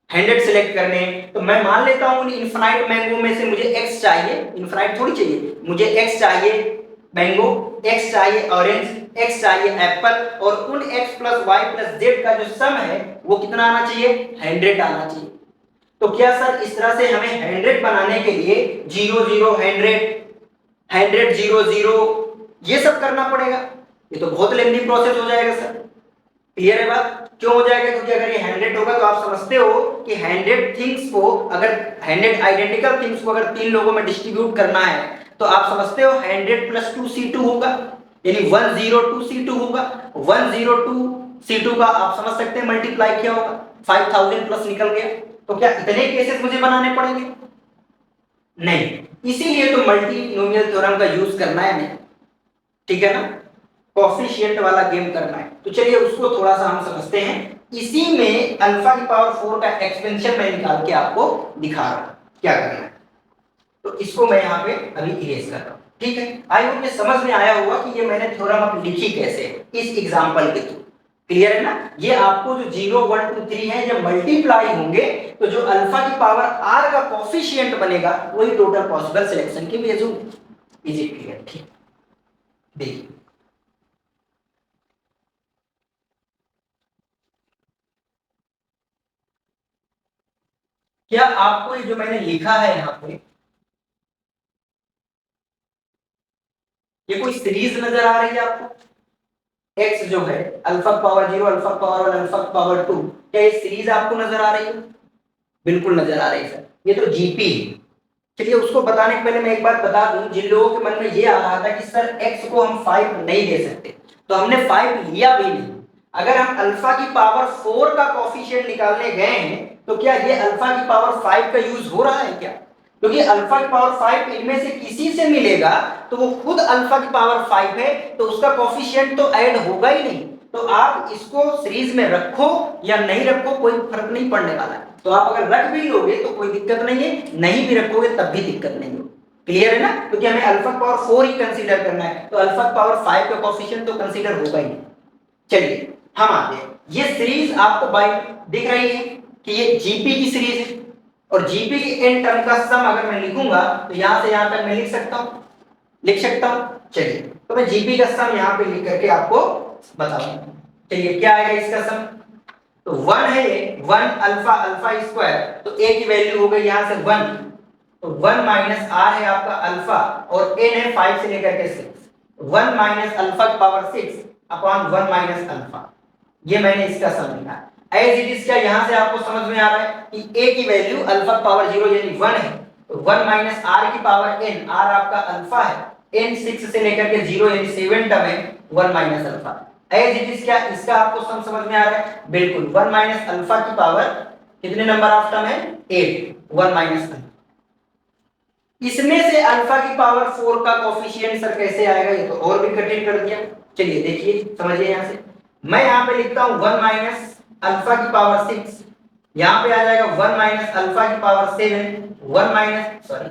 100 सिलेक्ट करने हैं, तो मैं मान लेता हूं उन इनफाइनाइट मैंगो में से मुझे x चाहिए, इनफाइनाइट थोड़ी चाहिए, मुझे x चाहिए मैंगो, x चाहिए ऑरेंज, x चाहिए एप्पल, और उन x plus Y plus z का जो सम है वो कितना आना चाहिए, 100 आना चाहिए। तो क्या सर इस तरह से हमें 100 बनाने के लिए 0 0 100 100 0 0 ये सब करना पड़ेगा? ये तो बहुत लेंथी प्रोसेस हो जाएगा सर। क्लियर है बात? क्यों हो जाएगा? क्योंकि अगर ये 100 होगा तो आप समझते हो कि 100 थिंग्स को, अगर 100 आइडेंटिकल थिंग्स को अगर 3 लोगों में डिस्ट्रीब्यूट करना है तो आप समझते हो 100 प्लस 2c2 होगा, यानी 102c2 होगा। 102c2 का आप समझ सकते हैं मल्टीप्लाई किया होगा, 5000 प्लस निकल गया। तो क्या इतने केसेस मुझे बनाने पड़ेंगे? नहीं, इसीलिए तो मल्टीनोमियल थ्योरम का यूज करना है नहीं, ठीक है ना, कोफिशिएंट वाला गेम करना है। तो चलिए उसको थोड़ा सा हम समझते हैं इसी में अल्फा की पावर 4 का एक्सपेंशन मैं निकाल के आपको दिखा रहा हूं क्या करना है। तो इसको मैं यहाँ पे अभी इरेज कर रहा हूँ, ठीक है। आई होप ये समझ में आया होगा कि ये मैंने थ्योरम अब लिखी कैसे इस एग्जांपल के थ्रू। क्लियर है ना? ये आपको जो 0 1 2 3 है ये मल्टीप्लाई होंगे तो जो अल्फा की पावर r का कोफिशिएंट बनेगा वही टोटल पॉसिबल सिलेक्शन की वैल्यू। Is it clear? ठीक, देखिए क्या आपको ये जो मैंने लिखा है यहाँ पे ये कोई सीरीज नजर आ रही है आपको? x जो है alpha power 0 alpha power 1 alpha power 2, क्या ये सीरीज आपको नजर आ रही है? बिल्कुल नजर आ रही है सर, ये तो जीपी है। चलिए उसको बताने के पहले मैं एक बात बता दूं, जिन लोगों के मन में ये आ रहा था कि सर x को हम 5 नहीं दे सकते, तो हमने 5 लिया भी नहीं। अगर हम अल्फा की पावर 4 का कोफिशिएंट निकालने गए हैं तो क्या ये अल्फा की पावर 5 का यूज हो रहा है क्या? क्योंकि अल्फा की पावर 5 इनमें से किसी से मिलेगा तो वो खुद अल्फा की पावर 5 है, तो उसका कोफिशिएंट तो ऐड होगा ही नहीं। तो आप इसको सीरीज में रखो या नहीं रखो कोई फर्क नहीं पड़ने वाला है। तो आप अगर रख भी लोगे तो कोई दिक्कत नहीं है, नहीं भी रखोगे तब भी दिक्कत नहीं होगी। क्लियर है ना? क्योंकि हमें अल्फा पावर 4 ही कंसीडर करना है, तो अल्फा पावर 5 का कोफिशिएंट तो कंसीडर होगा ही नहीं। चलिए हम आते हैं, ये सीरीज आपको बाई दिख रही है कि ये जीपी की सीरीज है, और जीपी की एन टर्म का सम अगर मैं लिखूंगा तो यहां से यहां तक मैं लिख सकता हूं। चलिए तो मैं जीपी का सम यहां पे लिख करके आपको बताऊंगा। चलिए क्या आएगा इसका सम? तो 1 है, 1 अल्फा अल्फा स्क्वायर, तो a की वैल्यू हो गई यहां से 1, तो 1 माइनस r है आपका अल्फा, और n है 5 से लेकर के 6, 1 माइनस अल्फा की पावर 6 अपॉन 1 माइनस अल्फा। ये मैंने इसका सम लिखा। एज इट इज क्या यहां से आपको समझ में आ रहा है कि a की वैल्यू अल्फा पावर 0 यानी 1 है, तो 1 माइनस r की पावर n, r आपका अल्फा है, n 6 से लेकर के 0 यानी 7 टर्म है 1 minus alpha. As it is क्या इसका आपको सम समझ में आ रहा है? बिल्कुल, 1 माइनस अल्फा की पावर कितने नंबर ऑफ टर्म है? 8, 1 माइनस अल्फा। इसमें से अल्फा की पावर 4 का कोफिशिएंट सर कैसे आएगा? ये तो और भी कठिन कर दिया। चलिए देखिए समझिए, यहां से मैं यहां पे लिखता हूं 1 माइनस अल्फा की पावर 6, यहां पे आ जाएगा 1 माइनस अल्फा की पावर 7, 1 माइनस सॉरी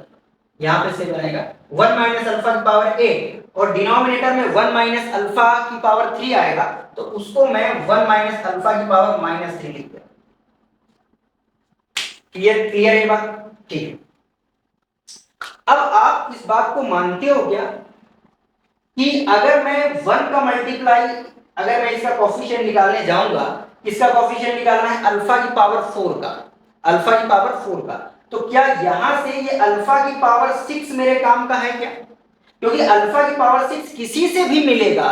यहां पे 7 आएगा, 1 माइनस अल्फा की पावर 8, और डिनोमिनेटर में 1 माइनस अल्फा की पावर 3 आएगा, तो उसको मैं 1 माइनस अल्फा की पावर माइनस 3 लिख दूंगा। क्लियर है बात? ठीक है। अब आप इस बात को मानते हो क्या कि अगर मैं 1 का मल्टीप्लाई, अगर मैं इसका कोफिशिएंट निकालने जाऊंगा, इसका कोफिशिएंट निकालना है अल्फा की पावर 4 का, अल्फा की पावर 4 का, तो क्या यहां से ये अल्फा की पावर 6 मेरे काम का है क्या? क्योंकि अल्फा की पावर 6 किसी से भी मिलेगा,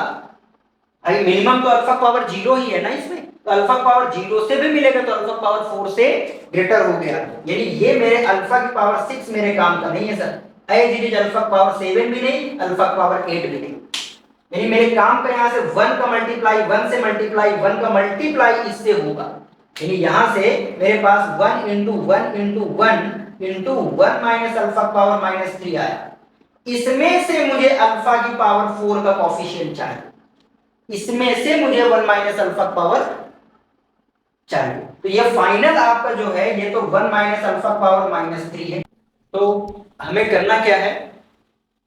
अरे मिनिमम तो अल्फा पावर 0 ही है ना इसमें, तो अल्फा पावर 0 से भी मिलेगा तो अल्फा पावर 4 से ग्रेटर हो गया, यानी ये मेरे अल्फा की पावर 6 मेरे काम का नहीं है sir. As it is alpha power 7 भी नहीं, अल्फा पावर 8 भी नहीं, यानी मेरे काम का यहां से 1 का मल्टीप्लाई 1 से मल्टीप्लाई 1 का मल्टीप्लाई इससे होगा, यानी यहां से मेरे पास 1 into 1 into 1 into 1 minus alpha power minus 3 आया। इसमें से मुझे अल्फा की पावर 4 का कोफिशिएंट चाहिए, इसमें से मुझे 1 माइनस अल्फा पावर चाहिए, तो ये फाइनल आपका जो है ये तो 1 माइनस अल्फा पावर माइनस 3 है। तो हमें करना क्या है?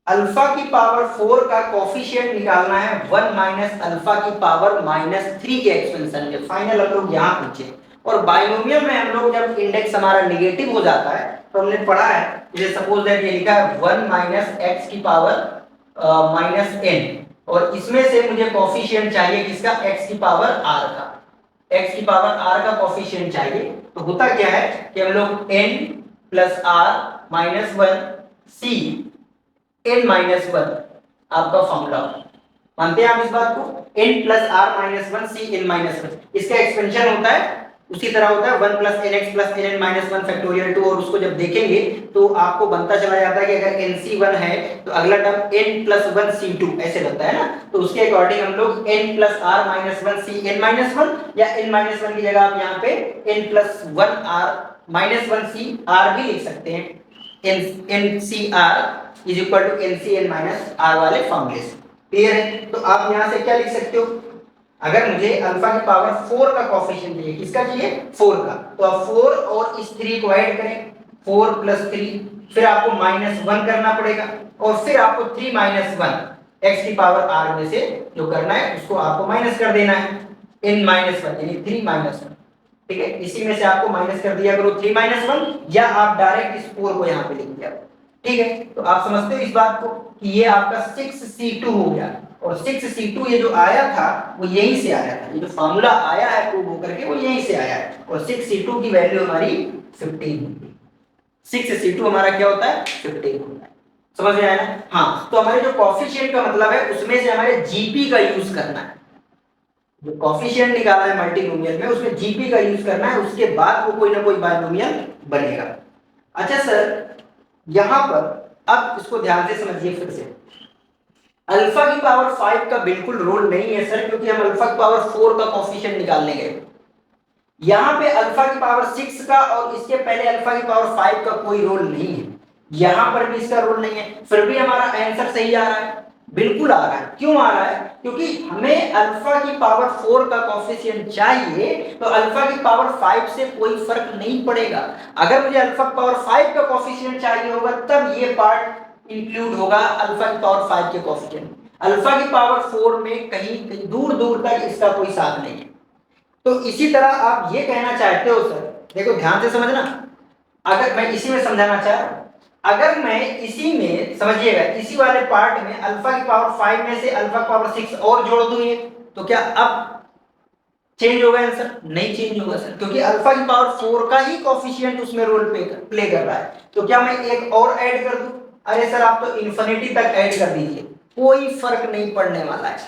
अल्फा की पावर 4 का कोफिशिएंट निकालना है 1 माइनस अल्फा की पावर माइनस 3 के एक्सपेंशन के। फाइनल हम लोग यहां पूछे, और बाइनोमियल में हम लोग जब इंडेक्स हमारा नेगेटिव हो जाता है तो हमने पढ़ा है, जैसे सपोज दैट ये लिखा है 1 माइनस एक्स की पावर माइनस n, और इसमें से मुझे कोफिशिएंट चाहिए किसका? x की पावर r का, x की पावर r का कोफिशिएंट चाहिए। तो होता क्या है कि हम लोग n plus r minus 1 c n minus 1 आपका फॉर्मूला, मानते हैं आप इस बात को? n plus r minus 1 c n minus 1, इसका एक्सपेंशन होता है उसी तरह होता है 1 plus nx plus nn minus 1 factorial 2, और उसको जब देखेंगे तो आपको बनता चला जाता है कि अगर nc 1 है तो अगला टर्म n प्लस 1 c2 ऐसे बनता है ना, तो उसके अकॉर्डिंग हम लोग n plus r minus 1 c n minus 1, या n माइनस 1 की जगह आप यहाँ पे n plus 1 r minus 1 c r भी लिख सकते हैं, n c r is equal to n c n minus r वाले फॉर्मूले से। क्लियर है? तो आप यहाँ से क्या लिख सकते हो? अगर मुझे अल्फा की पावर 4 का कोफिशिएंट चाहिए, किसका चाहिए? 4 का, तो आप 4 और इस 3 को ऐड करें, 4 प्लस 3, फिर आपको -1 करना पड़ेगा और फिर आपको 3 माइनस 1 x की पावर r में से जो करना है उसको आपको माइनस कर देना है, n माइनस 1 यानी 3 माइनस 1। ठीक है, इसी में से आपको माइनस कर दिया करो 3 माइनस 1, या आप डायरेक्ट इस 4 को यहाँ पे लिख दिया। ठीक है, तो आप समझते हो इस बात को कि ये आपका 6c2 हो गया, और 6c2 ये जो आया था वो यहीं से आया था, ये जो फार्मूला आया है प्रूव होकर के वो यहीं से आया है, और 6c2 की वैल्यू हमारी 15 होती है। 6c2 हमारा क्या होता है? 15 होता है। समझ में आया ना? हाँ, तो हमारे जो कोफिशिएंट का मतलब है उसमें से हमारे जीपी का यूज करना है। जो कोफिशिएंट निकाला है मल्टीनोमियल में उसमें जीपी का यूज करना है, उसके बाद वो कोई ना कोई बायनोमियल बनेगा। अच्छा सर, यहां पर अब इसको ध्यान से समझिए फिर से। अल्फा की पावर 5 का बिल्कुल रोल नहीं है सर, क्योंकि हम अल्फा की पावर 4 का कोफिशिएंट निकालने गए। यहां पे अल्फा की पावर 6 का और इसके पहले अल्फा की पावर 5 का कोई रोल नहीं है, यहां पर भी इसका रोल नहीं है, फिर भी हमारा आंसर सही आ रहा है। बिल्कुल आ रहा है। क्यों आ रहा है? क्योंकि हमें अल्फा की पावर 4 का कोफिशिएंट चाहिए, तो अल्फा की पावर 5 से कोई फर्क नहीं पड़ेगा। अगर मुझे अल्फा की पावर 5 का कोफिशिएंट चाहिए होगा तब ये पार्ट इंक्लूड होगा अल्फा की पावर 5 के कोफिशिएंट। अल्फा की पावर 4 में कहीं दूर दूर तक इसका कोई साथ नहीं है। तो इसी तरह आप ये कहना चाहते हो सर, देखो ध्यान से समझना, अगर मैं इसी में समझाना चाह रहा हूं, अगर मैं इसी में समझिएगा, इसी वाले पार्ट में अल्फा की पावर 5 में से अल्फा की पावर 6 और जोड़ दूं ये, तो क्या अब चेंज होगा आंसर? नहीं चेंज होगा सर, क्योंकि अल्फा की पावर 4 का ही कोफिशिएंट उसमें रोल प्ले कर रहा है। तो क्या मैं एक और ऐड कर दूं? अरे सर आप तो इंफिनिटी तक ऐड कर दीजिए, कोई फर्क नहीं पड़ने वाला है,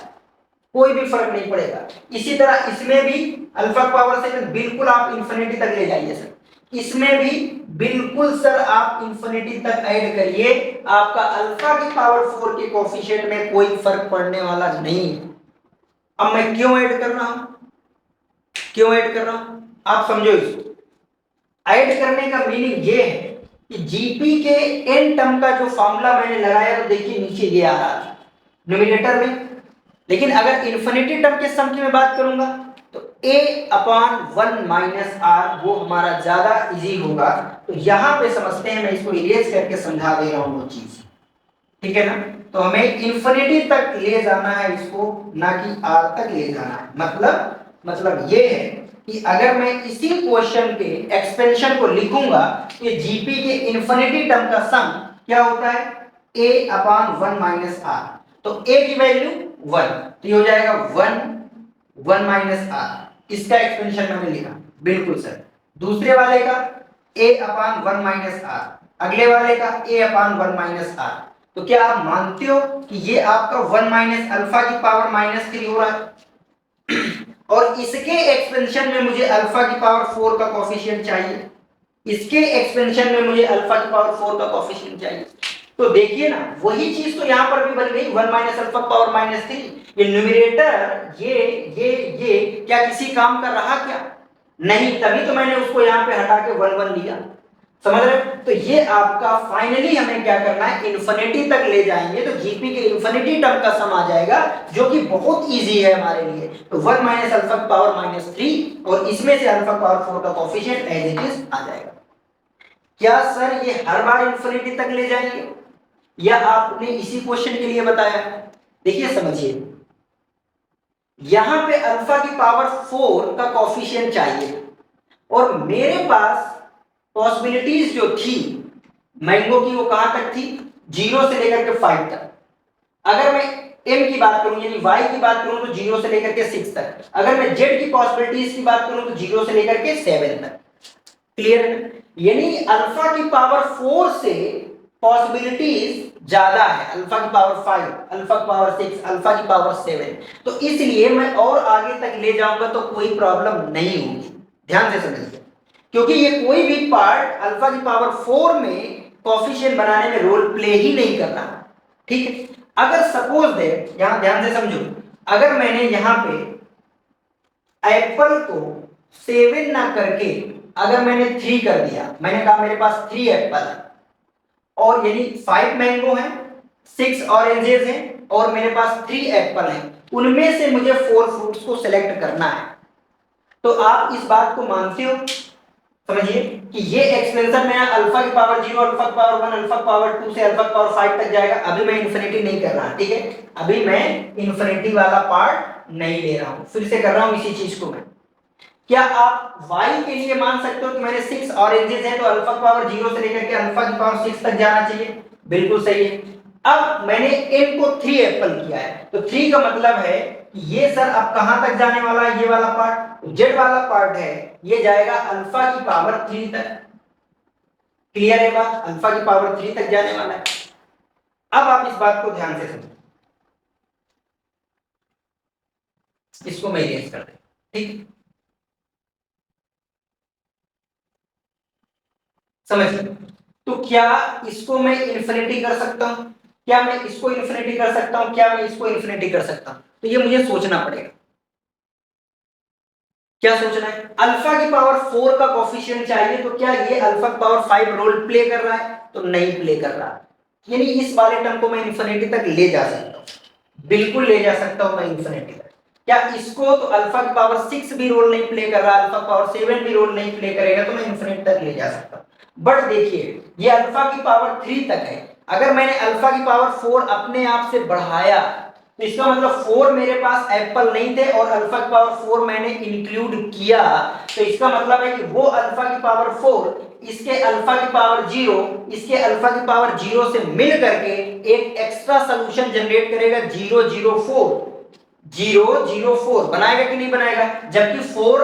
कोई भी फर्क नहीं पड़ेगा। इसी तरह इसमें भी अल्फा पावर 7 बिल्कुल आप इंफिनिटी तक ले जाइए सर, इसमें भी बिल्कुल सर आप इंफिनिटी तक ऐड करिए, आपका अल्फा की पावर 4 के कोफिशिएंट में कोई फर्क पड़ने वाला नहीं है। अब मैं क्यों ऐड कर रहा हूं, क्यों ऐड कर रहा हूं आप समझो इसको। ऐड करने का मीनिंग ये है कि जीपी के एन टर्म का जो फॉर्मूला मैंने लगाया तो देखिए नीचे ये आ रहा है न्यूमरेटर में, लेकिन अगर इन्फिनिटी टर्म के सम की मैं बात करूंगा तो a अपॉन 1 माइनस आर वो हमारा ज्यादा इजी होगा। तो यहां पे समझते हैं, मैं इसको इरेज करके समझा दे रहा हूं वो चीज, ठीक है ना? तो हमें इन्फिनिटी तक ले जाना है इसको, ना कि r तक ले जाना है। मतलब ये है कि अगर मैं इसी क्वेश्चन के एक्सपेंशन को लिखूंगा तो जीपी के इन्फिनिटी टर्म का सम क्या होता है? a upon 1 minus R. तो a की वैल्यू 1, तो ये हो जाएगा 1 माइनस आर, इसका एक्सपेंशन मैंने लिखा बिल्कुल सर। दूसरे वाले का a अपान 1 माइनस आर, अगले वाले का a अपान 1 माइनस आर। तो क्या आप मानते हो कि ये आपका 1 माइनस अल्फा की पावर -3 हो रहा है और इसके एक्सपेंशन में मुझे अल्फा की पावर 4 का कोफिशिएंट चाहिए, इसके एक्सपेंशन में मुझे अल्फा की पावर 4 का कोफिशिएंट चाहिए। तो देखिए ना, वही चीज तो यहां पर भी बन गई 1 माइनस अल्फा पावर -3। ये न्यूमरेटर ये क्या किसी काम का रहा क्या? नहीं, तभी तो मैंने उसको यहां पे हटा के 1 1 लिया। समझ रहे? तो ये आपका फाइनली हमें क्या करना है, इन्फिनिटी तक ले जाएंगे तो जीपी के इन्फिनिटी टर्म का सम आ जाएगा, जो कि बहुत इजी है हमारे लिए। तो 1 माइनस अल्फा पावर -3 और इसमें से अल्फा पावर 4 का कोफिशिएंट एज इट इज आ जाएगा। क्या सर ये हर बार इन्फिनिटी तक ले जाएंगे या आपने इसी क्वेश्चन के लिए बताया? देखिए समझिए, यहां पे अल्फा की पावर 4 का कोफिशिएंट चाहिए और मेरे पास पॉसिबिलिटीज जो थी मैंगो की वो कहां तक थी? 0 से लेकर के 5 तक। अगर मैं m की बात करूं यानी y की बात करूं तो 0 से लेकर के 6 तक। अगर मैं z की पॉसिबिलिटीज की बात करूं तो 0 से लेकर के 7 तक। क्लियर है? यानी अल्फा की पावर 4 से पॉसिबिलिटीज ज्यादा है, अल्फा की पावर 5, अल्फा की पावर 6, अल्फा की पावर 7। तो इसलिए मैं और आगे तक ले जाऊंगा तो कोई प्रॉब्लम नहीं होगी। ध्यान से समझिए, क्योंकि ये कोई भी पार्ट अल्फा की पावर 4 में कोफिशिएंट बनाने में रोल प्ले ही नहीं कर रहा। ठीक है? अगर सपोज दे, यहां ध्यान से समझो, अगर मैंने यहां पे एप्पल को 7 ना करके अगर मैंने 3 कर दिया, मैंने कहा मेरे पास 3 एप्पल है और यानी 5 मैंगो हैं, 6 ऑरेंजेस हैं और मेरे पास 3 एप्पल हैं, उनमें से मुझे 4 फ्रूट्स को सिलेक्ट करना है। तो आप इस बात को मानते हो, समझिए कि ये एक्सपेंशन में अल्फा की पावर 0, अल्फा की पावर 1, अल्फा की पावर 2 से अल्फा की पावर 5 तक जाएगा। अभी मैं इन्फिनिटी नहीं कर रहा, ठीक है, अभी मैं इन्फिनिटी वाला पार्ट नहीं ले रहा हूं, फिर से कर रहा हूं इसी चीज को मैं। क्या आप y के लिए मान सकते हो कि मेरे 6 ऑरेंजेस हैं तो अल्फा की पावर 0 से लेकर के अल्फा की पावर 6 तक जाना चाहिए? बिल्कुल सही है। अब मैंने n को 3 एप्पल किया है, तो 3 का मतलब है कि ये सर अब कहां तक जाने वाला है? ये वाला पार्ट, z वाला पार्ट है, ये जाएगा अल्फा की पावर 3 तक। क्लियर है बात? अल्फा की पावर 3 तक जाने वाला है। अब आप इस बात को ध्यान से समझो, इसको मैं इरेज कर दें, ठीक, समझ लो। तो क्या इसको मैं इन्फिनिटी कर सकता हूं? क्या मैं इसको इन्फिनिटी कर सकता हूं? क्या मैं इसको इन्फिनिटी कर सकता हूं? तो ये मुझे सोचना पड़ेगा। क्या सोचना है? अल्फा की पावर 4 का कोफिशिएंट चाहिए, तो क्या ये अल्फा की पावर 5 रोल प्ले कर रहा है? तो नहीं प्ले कर रहा है। यानी इस वाले टर्म को मैं इन्फिनिटी तक ले जा सकता हूं, बिल्कुल ले जा सकता हूं मैं इन्फिनिटी तक। क्या इसको तो अल्फा की पावर 6 भी रोल नहीं प्ले कर रहा, अल्फा पावर 7 भी रोल नहीं प्ले करेगा, तो मैं इन्फिनिटी तक ले जा सकता हूं। बट देखिए ये अल्फा की पावर 3 तक है, अगर मैंने अल्फा की पावर 4 अपने आप से बढ़ाया तो इसका मतलब 4 मेरे पास एप्पल नहीं थे और अल्फा की पावर 4 मैंने इंक्लूड किया, तो इसका मतलब है कि वो अल्फा की पावर 4 इसके अल्फा की पावर 0 इसके अल्फा की पावर 0 से मिल करके एक एक्स्ट्रा सॉल्यूशन जनरेट करेगा 004 बनाएगा कि नहीं बनाएगा? जबकि 4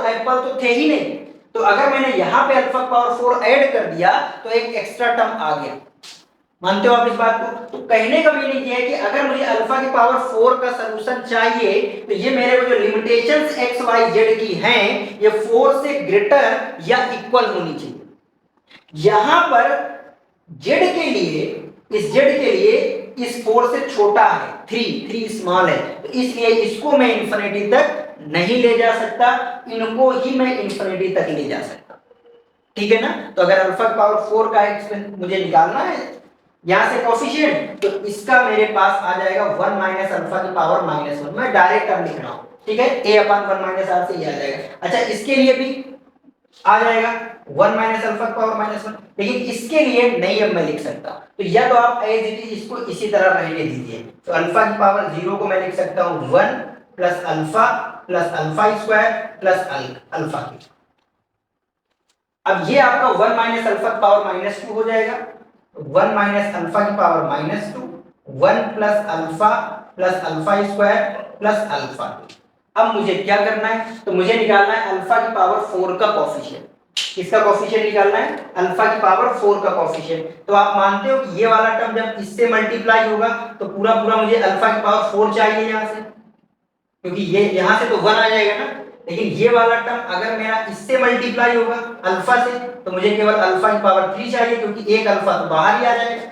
एप्पल तो थे ही नहीं, तो अगर मैंने यहां पे अल्फा पावर 4 ऐड कर दिया तो एक एक्स्ट्रा टर्म आ गया। मानते हो आप इस बात को? तो कहने का मीनिंग ये है कि अगर मुझे अल्फा की पावर 4 का सॉल्यूशन चाहिए तो ये मेरे को जो लिमिटेशंस एक्स वाई जेड की हैं ये 4 से ग्रेटर या इक्वल होनी चाहिए। यहां पर जेड के लिए, इस जेड के लिए इस 4 से छोटा है, 3 स्मॉल है, तो इसलिए इसको मैं इंफिनिटी तक नहीं ले जा सकता, इनको ही मैं इंफिनिटी तक ले जा सकता। ठीक है ना? तो अगर अल्फा की पावर 4 का एक्सपेंशन मुझे निकालना है यहां से कोफिशिएंट, तो इसका मेरे पास आ जाएगा 1 माइनस अल्फा की पावर -1। मैं डायरेक्ट टर्म लिख रहा हूं, ठीक है, a अपन 1 माइनस r से ये आ जाएगा। अच्छा इसके लिए भी आ जाएगा 1 माइनस अल्फा की पावर -1, लेकिन इसके लिए नहीं अब मैं लिख सकता, तो या तो आप एज इट इज इसको इसी तरह रहने दीजिए। तो अल्फा की पावर 0 को मैं लिख सकता हूं 1 plus alpha square plus alpha की। अब ये आपका 1 माइनस अल्फा की पावर -2 हो जाएगा, 1 माइनस अल्फा की power -2, 1 plus alpha square plus alpha. अब मुझे क्या करना है? तो मुझे निकालना है अल्फा की पावर 4 का कोफिशिएंट। किसका कोफिशिएंट निकालना है? अल्फा की पावर 4 का कोफिशिएंट। तो आप मानते हो कि ये वाला टर्म जब इससे मल्टीप्लाई होगा तो पूरा पूरा मुझे अल्फा की पावर 4 चाहिए यहां से, क्योंकि ये यहां से तो 1 आ जाएगा ना, लेकिन ये वाला टर्म अगर मेरा इससे मल्टीप्लाई होगा अल्फा से तो मुझे केवल अल्फा की पावर 3 चाहिए, क्योंकि एक अल्फा तो बाहर ही आ जाएगा।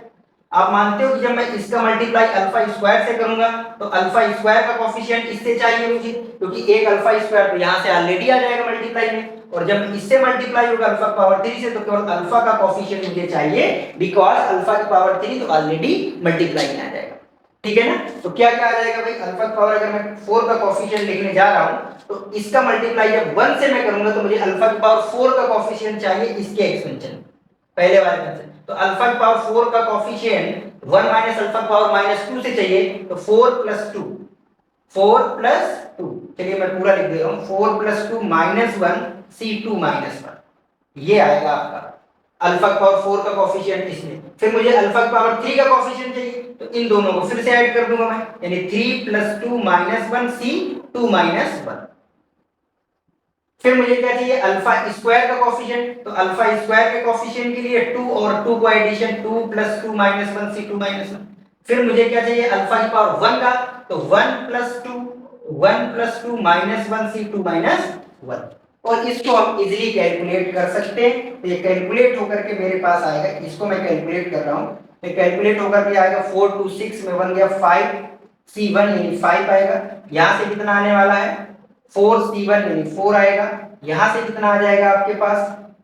आप मानते हो कि जब मैं इसका मल्टीप्लाई अल्फा स्क्वायर से करूंगा तो अल्फा स्क्वायर का कोफिशिएंट इससे चाहिए मुझे, क्योंकि एक अल्फा स्क्वायर तो यहां से ऑलरेडी आ जाएगा मल्टीप्लाई में, और जब इससे मल्टीप्लाई होगा अल्फा की पावर 3 से तो केवल अल्फा का कोफिशिएंट मुझे चाहिए, बिकॉज़ अल्फा की पावर 3 तो ऑलरेडी मल्टीप्लाई में आ जाएगा। ठीक है ना? तो क्या क्या आ जाएगा भाई? अल्फा की पावर अगर मैं 4 का कोफिशिएंट लिखने जा रहा हूं तो इसका मल्टीप्लाई जब 1 से मैं करूंगा तो मुझे अल्फा की पावर 4 का कोफिशिएंट चाहिए इसके एक्सपेंशन पहले वाले में से। तो अल्फा की पावर 4 का कोफिशिएंट 1 माइनस अल्फा की पावर -2 से चाहिए, तो 4 प्लस 2 चलिए मैं पूरा लिख दे रहा हूं, 4 प्लस 2 -1 C2 -1, ये आएगा आपका अल्फा की पावर 4 का कोफिशिएंट इसमें। फिर मुझे अल्फा की पावर 3 का कोफिशिएंट चाहिए, तो इन दोनों को फिर से ऐड कर दूंगा मैं, यानी 3 प्लस 2 -1 C2 -1। फिर मुझे क्या चाहिए? अल्फा स्क्वायर का कोफिशिएंट, तो अल्फा स्क्वायर के कोफिशिएंट के लिए 2 और 2 को एडिशन 2 प्लस 2 -1 C2 -1। फिर मुझे क्या चाहिए? अल्फा की पावर 1 का, तो 1 प्लस 2 -1 C2 -1, और इसको हम इजीली कैलकुलेट कर सकते हैं। तो ये कैलकुलेट होकर के मेरे पास आएगा, इसको मैं कैलकुलेट कर रहा हूं, तो कैलकुलेट होकर के आएगा 4 2 6 में 1 गया 5 C1 यानी 5 आएगा। यहां से कितना आने वाला है? 4 C1 यानी 4 आएगा। यहां से कितना आ जाएगा आपके पास?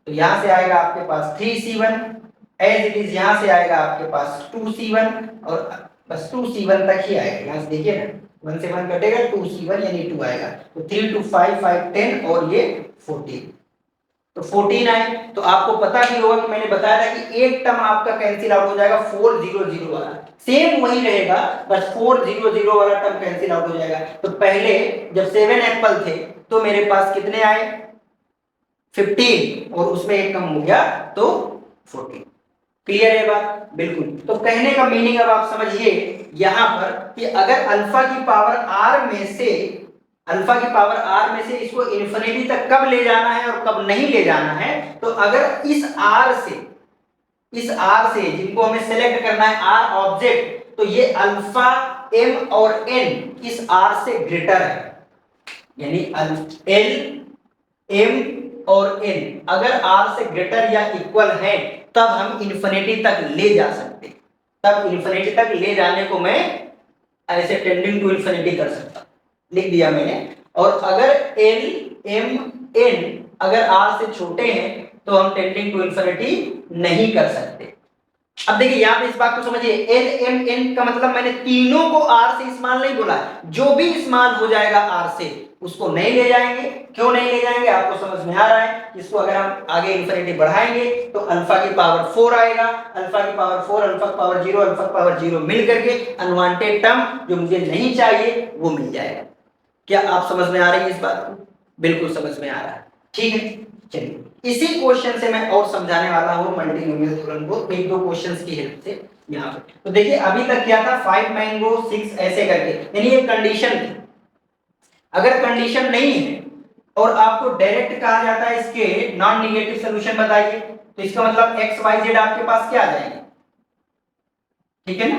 तो यहां से आएगा आपके पास 3 C1, एज इट इज यहां से आएगा आपके पास 2 C1, और बस 2 C1 तक ही आएगा। यहां से देखिए ना, 1 से 1 कटेगा 2c1 यानी 2 आएगा। तो 3 2 5 5 10 और ये 14, तो 14 आए। तो आपको पता भी होगा कि मैंने बताया था कि एक टर्म आपका कैंसिल आउट हो जाएगा 400 वाला, सेम वही रहेगा, बस 400 वाला टर्म कैंसिल आउट हो जाएगा। तो पहले जब 7 एप्पल थे तो मेरे पास कितने आए 15 और उसमें एक कम हो गया तो 14। क्लियर है बात? बिल्कुल। तो कहने का मीनिंग अब आप समझिए यहां पर कि अगर अल्फा की पावर r में से इसको इन्फिनिटी तक कब ले जाना है और कब नहीं ले जाना है, तो अगर इस r से जिनको हमें सेलेक्ट करना है r ऑब्जेक्ट, तो ये अल्फा m और n इस r से ग्रेटर है, यानी l m और n अगर r से ग्रेटर या इक्वल है तब हम इन्फिनिटी तक ले जा सकते, तब इन्फिनिटी तक ले जाने को मैं ऐसे टेंडिंग टू इन्फिनिटी कर सकता, लिख दिया मैंने। और अगर l m n अगर r से छोटे हैं तो हम टेंडिंग टू इन्फिनिटी नहीं कर सकते। अब देखिए यहां पे इस बात को समझिए, एल एम एन का मतलब मैंने तीनों को आर से स्मॉल नहीं बोला, जो भी स्मॉल हो जाएगा आर से उसको नहीं ले जाएंगे। क्यों नहीं ले जाएंगे आपको समझ में आ रहा है? इसको अगर हम आगे इन्फिनिटी बढ़ाएंगे तो अल्फा की पावर 4 आएगा, अल्फा की पावर 4, अल्फा की पावर 0, अल्फा की पावर 0 मिल करके अनवांटेड टर्म जो मुझे नहीं चाहिए वो मिल जाएगा। क्या आप समझ में आ रही है इस बात को? बिल्कुल समझ में आ रहा है, ठीक है। चलिए इसी क्वेश्चन से मैं और समझाने वाला हूं मल्टीनोमियल थ्योरम को एक दो क्वेश्चंस की हेल्प से यहां पे। तो देखिए अभी तक क्या था 5 मैंगो 6 ऐसे करके, यानी ये कंडीशन थी। अगर कंडीशन नहीं है और आपको डायरेक्ट कहा जाता है इसके नॉन नेगेटिव सॉल्यूशन बताइए, तो इसका मतलब एक्स वाई जेड आपके पास क्या आ जाएंगे, ठीक है ना।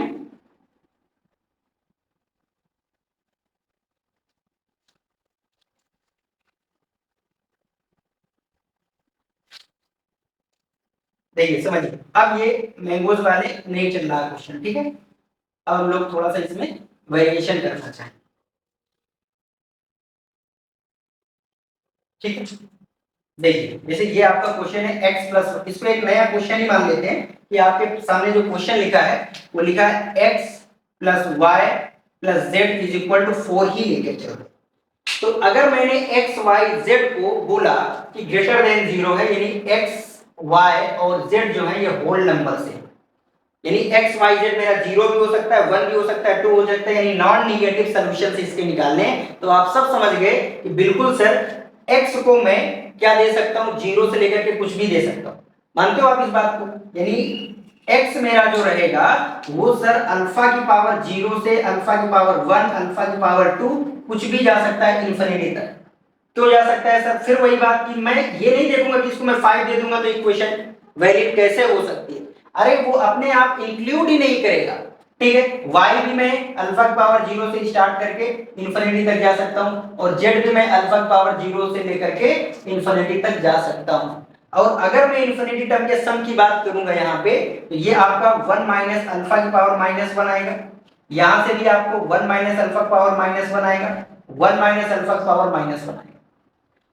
देखिए समझिए, अब ये मैंगोज वाले नहीं चल रहा क्वेश्चन, ठीक है। अब हम लोग थोड़ा सा इसमें वेरिएशन करना चाहें, ठीक है। देखिए जैसे ये आपका क्वेश्चन है x प्लस, इसको एक नया क्वेश्चन ही मान लेते हैं कि आपके सामने जो क्वेश्चन लिखा है वो लिखा है x plus Y plus z is equal to 4 ही लेके चलो। तो अगर मैंने x y z को बोला कि ग्रेटर देन 0 है, यानी x y और z जो है ये होल नंबर से, यानी x y z मेरा 0 भी हो सकता है, 1 भी हो सकता है, 2 हो सकता है, यानी नॉन नेगेटिव सॉल्यूशन से इसके निकालने। तो आप सब समझ गए कि बिल्कुल सर x को मैं क्या दे सकता हूं, 0 से लेकर के कुछ भी दे सकता हूं। मानते हो आप इस बात को? यानी x मेरा जो रहेगा वो सर अल्फा की पावर 0 से अल्फा की पावर 1, अल्फा की पावर 2 कुछ भी जा सकता है इन्फिनिटी तक। क्यों जा सकता है सर? फिर वही बात कि मैं ये नहीं देखूंगा कि इसको मैं 5 दे दूंगा तो इक्वेशन वैलिड कैसे हो सकती है। अरे वो अपने आप इंक्लूड ही नहीं करेगा, ठीक है। y भी मैं अल्फा की पावर 0 से स्टार्ट करके इन्फिनिटी तक जा सकता हूं और z भी मैं अल्फा की पावर 0 से लेकर के इन्फिनिटी तक जा सकता हूं। और अगर मैं इन्फिनिटी टर्म के सम की बात करूंगा यहाँ पे, तो ये आपका 1 माइनस अल्फा की पावर -1 आएगा, यहां से भी आपको 1 माइनस अल्फा की पावर -1 आएगा, 1 माइनस अल्फा की पावर -1 आएगा।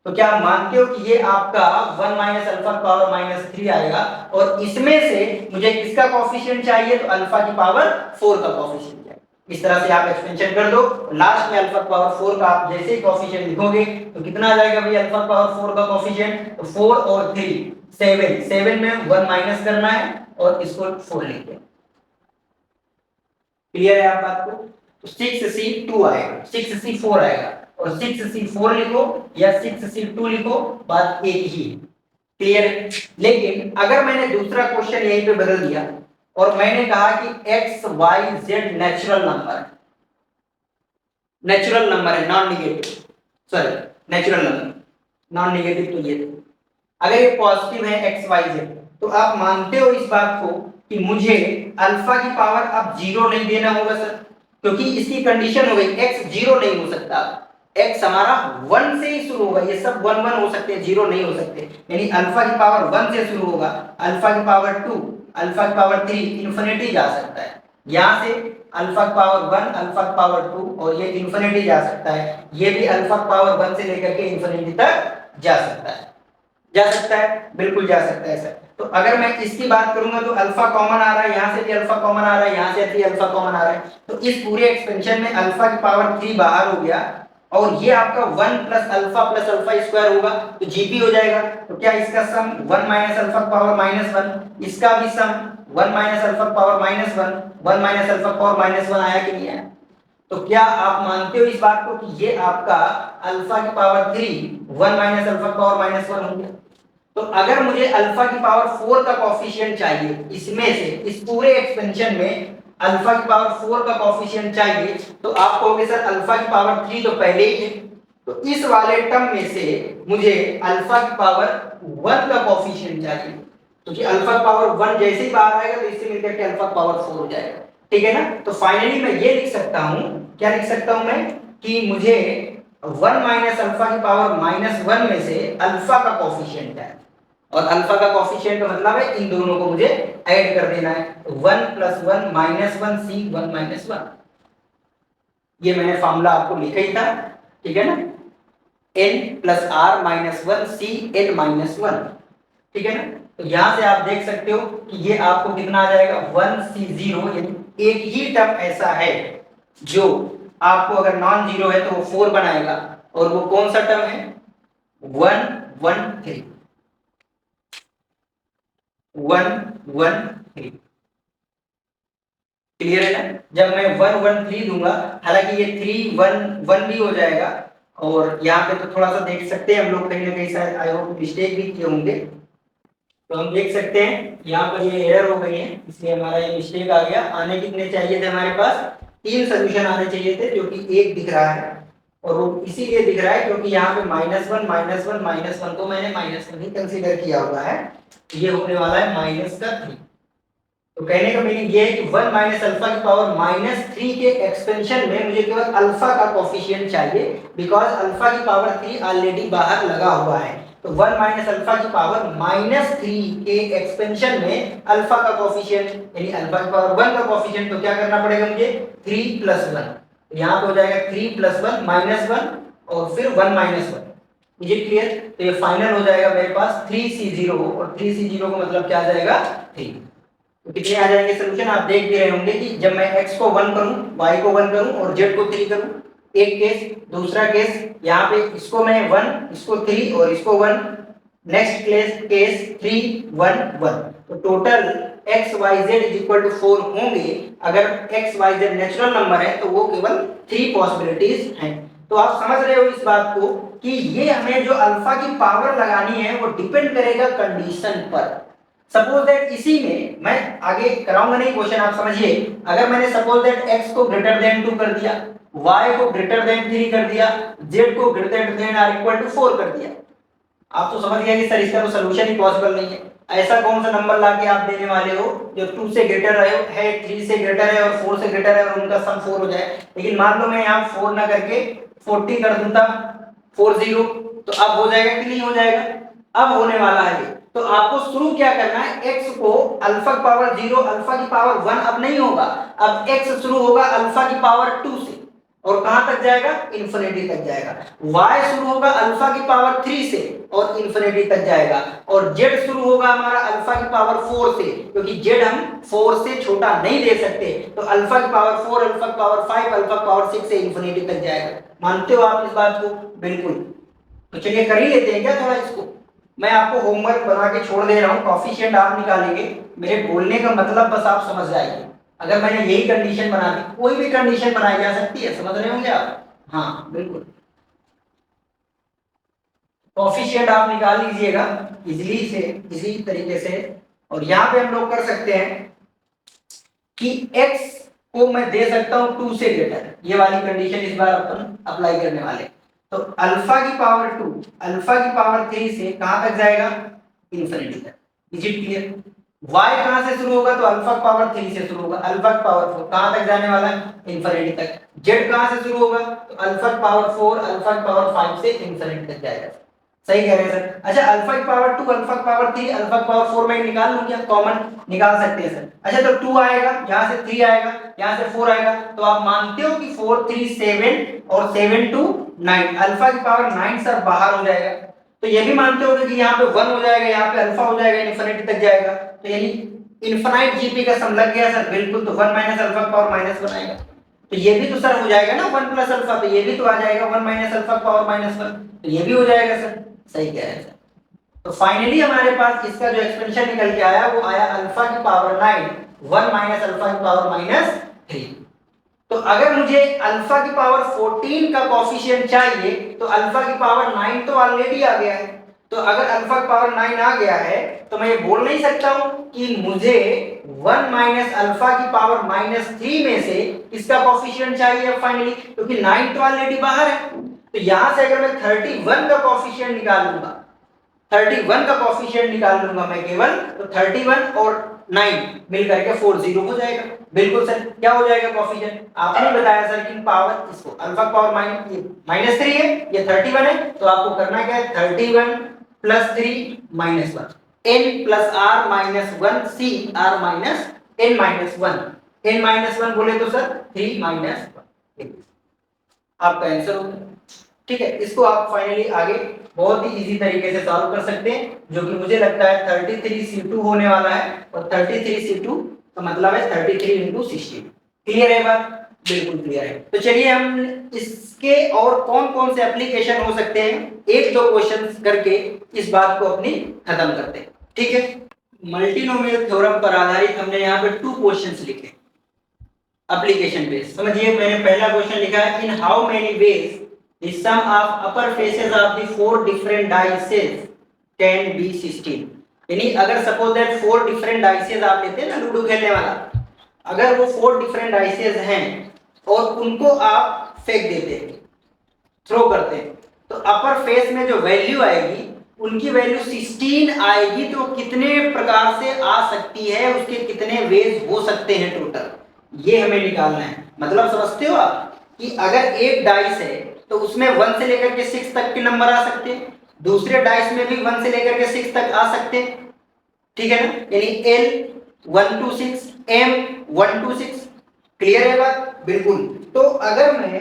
तो क्या आप मानते हो कि ये आपका 1 माइनस अल्फा की पावर -3 आएगा, और इसमें से मुझे किसका कोएफिशिएंट चाहिए, तो अल्फा की पावर 4 का कोएफिशिएंट चाहिए। इस तरह से आप एक्सपेंशन कर दो, लास्ट में अल्फा की पावर 4 का आप जैसे ही कोएफिशिएंट लिखोगे तो कितना आ जाएगा भाई अल्फा की पावर 4 का कोएफिशिएंट, तो 4 और 3 7, 7 में 1 माइनस करना है और इसको 4 लिख दें। क्लियर है आप बात को? तो 6c2 आएगा, 6c4 आएगा, और 6c4 लिखो या 6c2 लिखो, बात एक ही। क्लियर? लेकिन अगर मैंने दूसरा क्वेश्चन यहीं पे बदल दिया और मैंने कहा कि x y z natural number है, non negative, sorry natural number, non negative तो ये था। अगर ये पॉजिटिव है x y z, तो आप मानते हो इस बात को कि मुझे अल्फा की पावर अब 0 नहीं देना होगा सर, क्योंकि इसकी कंडीशन हो गई x 0 नहीं हो सकता, x हमारा 1 से ही शुरू होगा, ये सब 1 1 हो सकते हैं, 0 नहीं हो सकते। यानी अल्फा की पावर 1 से शुरू होगा, अल्फा की पावर 2, अल्फा की पावर 3 इन्फिनिटी जा सकता है, यहां से अल्फा की पावर 1, अल्फा की पावर 2 और ये इन्फिनिटी जा सकता है, ये भी अल्फा की पावर 1 से लेकर के इन्फिनिटी तक जा सकता है, जा सकता है, बिल्कुल जा सकता है सर। तो अगर मैं इसकी बात करूंगा तो अल्फा कॉमन आ रहा है, यहाँ से भी अल्फा कॉमन आ रहा है, यहाँ से भी अल्फा कॉमन आ रहा है, तो इस पूरे एक्सपेंशन में अल्फा की पावर 3 बाहर हो गया और ये आपका 1 प्लस अल्फा स्क्वायर होगा तो जीपी हो जाएगा। तो क्या इसका सम 1 माइनस अल्फा पावर -1, इसका भी सम 1 minus alpha power -1, 1 minus alpha power -1 आया कि नहीं आया? तो क्या आप मानते हो इस बात को कि ये आपका अल्फा की पावर 3 1 माइनस अल्फा पावर -1 हो गया? तो अगर मुझे अल्फा की पावर 4 का कोफिशिएंट चाहिए, इसमें से इस पूरे एक्सपेंशन में अल्फा की पावर 4 का कोफिशिएंट चाहिए, तो आप कहोगे सर अल्फा की पावर 3 तो पहले ही है, तो इस वाले टर्म में से मुझे अल्फा की पावर 1 का कोफिशिएंट चाहिए, तो कि अल्फा पावर 1 जैसे ही बाहर आएगा तो इससे मिलकर के अल्फा पावर 4 हो जाएगा। ठीक है ना? तो फाइनली मैं ये लिख सकता हूं, क्या लिख सकता हूं मैं, कि मुझे 1 माइनस अल्फा की पावर -1 में से अल्फा का कोफिशिएंट है, और अल्फा का कोफिशिएंट का मतलब है इन दोनों को मुझे ऐड कर देना है। 1 + 1 -1 c 1 - 1, ये मैंने फार्मूला आपको लिखा ही था। ठीक है ना? n + r - 1 c n - 1। ठीक है ना? तो यहां से आप देख सकते हो कि ये आपको कितना आ जाएगा 1c0, यानी एक ही टर्म ऐसा है जो आपको अगर नॉन जीरो है तो वो 4 बनाएगा, और वो कौन सा टर्म है? 1 1 3 1 1 3। क्लियर है ना? जब मैं 1 1 3 दूंगा, हालांकि ये 3 1 1 भी हो जाएगा, और यहाँ पे तो थोड़ा सा देख सकते हैं हम लोग कहीं ना कहीं शायद आई होप मिस्टेक भी किए होंगे, तो हम देख सकते हैं यहाँ पर ये एरर हो गई है, इसलिए हमारा ये मिस्टेक आ गया। आने कितने चाहिए थे हमारे पास? 3 सोल्यूशन आने चाहिए थे, जो कि एक दिख रहा है, और वो इसीलिए दिख रहा है क्योंकि यहाँ पे -1 -1 तो मैंने -1 ही कंसीडर किया हुआ है, ये होने वाला है -3। तो कहने का मीनिंग ये है कि 1 माइनस अल्फा की पावर -3 के एक्सपेंशन में मुझे केवल अल्फा का कोफिशिएंट चाहिए, बिकॉज अल्फा की पावर 3 ऑलरेडी बाहर लगा हुआ है। तो 1 माइनस अल्फा की पावर -3 के एक्सपेंशन में अल्फा का कोफिशिएंट, यानी अल्फा की पावर 1 का कोफिशिएंट, तो क्या करना पड़ेगा मुझे? 3 + 1, यहाँ पे हो जाएगा 3 + 1 -1 और फिर 1 - 1। मुझे क्लियर? तो ये फाइनल हो जाएगा मेरे पास 3c0, और 3c0 का मतलब क्या आ जाएगा? 3। तो कितने आ जाएंगे सोल्यूशन? आप देख भी रहे होंगे कि जब मैं x को 1 करूं, y को 1 करूं और z को 3 करूं, एक केस। दूसरा केस, यहाँ पे इसको मैं 1, इसको 3 और इसको 1, नेक्स्ट केस 3 1 1। तो टोटल x y z = 4 होंगे। अगर x y z natural number है तो वो केवल 3 पॉसिबिलिटीज हैं। तो आप समझ रहे हो इस बात को कि ये हमें जो अल्फा की पावर लगानी है वो डिपेंड करेगा कंडीशन पर। सपोज दैट इसी में मैं आगे कराऊंगा नहीं क्वेश्चन, आप समझिए। अगर मैंने सपोज दैट x को >2 कर दिया, y को >3 कर दिया, z को > 4 कर दिया, आप तो समझ गए कि सर इसका तो सलूशन ही पॉसिबल नहीं है। ऐसा कौन सा नंबर लाके आप देने वाले हो जो 2 से ग्रेटर है, 3 से ग्रेटर है और 4 से ग्रेटर है और उनका सम 4 हो जाए? लेकिन मान लो मैं यहाँ 4 ना करके 40 कर दूं, तब 40, तो अब हो जाएगा कि नहीं हो जाएगा? अब होने वाला है ये। तो आपको शुरू क्या करना है, x को अल्फा की पावर 0 अल्फा की पावर 1 अब नहीं होगा, अब x शुरू होगा अल्फा की पावर 2 से, और कहां तक जाएगा? इन्फिनिटी तक जाएगा। y शुरू होगा अल्फा की पावर 3 से और इन्फिनिटी तक जाएगा, और z शुरू होगा हमारा अल्फा की पावर 4 से, क्योंकि z हम 4 से छोटा नहीं दे सकते, तो अल्फा की पावर 4, अल्फा की पावर 5, अल्फा की पावर 6 से इन्फिनिटी तक जाएगा। मानते हो आप इस बात को? बिल्कुल। तो चलिए कर ही लेते हैं क्या थोड़ा इसको। मैं आपको होमवर्क बना के छोड़ दे रहा हूं, कोफिशिएंट आप निकालेंगे। मेरे बोलने का मतलब बस आप समझ जाइए। अगर मैंने यही कंडीशन बना दी, कोई भी कंडीशन बनाई जा सकती है, समझ रहे होंगे आप? हाँ बिल्कुल। कोफिशिएंट आप निकाल लीजिएगा इजी तरीके से, और यहाँ पे हम लोग कर सकते हैं कि x को मैं दे सकता हूं 2 से ग्रेटर, ये वाली कंडीशन इस बार अपन अप्लाई करने वाले। तो अल्फा की पावर 2 अल्फा की पावर 3 से कहां तक जाएगा? इन्फिनिटी तक। Is it clear? y कहां से शुरू होगा? तो अल्फा की पावर 3 से शुरू होगा, अल्फा की पावर 4 कहां तक जाने वाला है? इन्फिनिटी तक। z कहां से शुरू होगा? तो अल्फा की पावर 4 अल्फा की पावर 5 से इन्फिनिटी तक जाएगा। सही कह रहे हैं सर? अच्छा, अल्फा की पावर 2 अल्फा की पावर 3 अल्फा की पावर 4 मैं निकाल लूं क्या? कॉमन निकाल सकते हैं सर। अच्छा, तो 2 आएगा, यहां से 3 आएगा, यहां से 4 आएगा, तो आप मानते हो कि 4 3 7 और 7 2 9, अल्फा की पावर 9 सर बाहर हो जाएगा। तो ये भी मानते होगे कि यहाँ पे 1 हो जाएगा, यहाँ पे अल्फा हो जाएगा, इन्फिनिटी तक जाएगा, तो यानी इनफाइनाइट जीपी का सम लग गया सर, बिल्कुल। तो 1 माइनस अल्फा पावर माइनस 1 आएगा, तो ये भी तो सर हो जाएगा ना 1 प्लस अल्फा, तो ये भी तो आ जाएगा 1 माइनस अल्फा पावर माइनस 1, तो ये भी हो जाएगा सर। सही कह रहे हैं सर। तो फाइनली हमारे पास इसका जो एक्सपेंशन निकल के आया वो आया अल्फा की पावर 9 1 माइनस अल्फा की पावर माइनस 3। तो अगर मुझे अल्फा की पावर 14 का कोफिशिएंट चाहिए तो अल्फा की पावर 9 तो ऑलरेडी आ गया है, तो अगर अल्फा की पावर 9 आ गया है तो मैं ये बोल नहीं सकता हूं कि मुझे 1 माइनस अल्फा की पावर माइनस 3 में से इसका कोफिशिएंट चाहिए फाइनली, क्योंकि 9 तो ऑलरेडी बाहर है। तो यहां से अगर मैं 31 का कोफिशिएंट निकाल लूंगा, 31 का कोफिशिएंट निकाल लूंगा मैं केवल, तो 31 और 9 मिलकर के 40 हो जाएगा। बिल्कुल सर, क्या हो जाएगा कोफिशिएंट? आपने बताया सर कि पावर इसको अल्फा पावर माइनस 3 है, ये 31 है, तो आपको करना क्या है 31 plus 3 minus 1, n plus r minus 1 c r minus n minus 1, n minus 1 बोले तो सर 3 माइनस 1, आपका आंसर होगा। ठीक है, इसको आप फाइनली आगे बहुत ही इजी तरीके से सॉल्व कर सकते हैं, जो कि मुझे लगता है 33C2 होने वाला है, और 33C2 का मतलब है 33 इंटू 16। क्लियर है बात? बिल्कुल क्लियर है। तो चलिए हम इसके और कौन कौन से एप्लीकेशन हो सकते हैं एक दो क्वेश्चंस करके इस बात को अपनी खत्म करते हैं। ठीक है, मल्टीनोमियल थ्योरम पर आधारित हमने यहाँ पे 2 क्वेश्चंस लिखे एप्लीकेशन बेस्ड। समझिए, मैंने पहला क्वेश्चन लिखा है इन how many veg the sum of upper faces of the 4 different dices can be 16। यानी अगर सपोज दैट 4 डिफरेंट डाइसेस आप लेते हैं ना लूडो खेलने वाला, अगर वो 4 डिफरेंट डाइसेस हैं और उनको आप फेंक देते हैं, थ्रो करते हैं, तो अपर फेस में जो वैल्यू आएगी उनकी वैल्यू 16 आएगी। तो कितने प्रकार से आ सकती है, उसके कितने वेज हो सकते हैं टोटल, ये हमें निकालना है। मतलब समझते हो आप कि अगर एक डाइस है तो उसमें 1 से लेकर के 6 तक के नंबर आ सकते हैं, दूसरे डाइस में भी 1 से लेकर के 6 तक आ सकते हैं। ठीक है ना, यानी L 1 to 6, M 1 to 6। Clear है बात? बिल्कुल। तो अगर मैं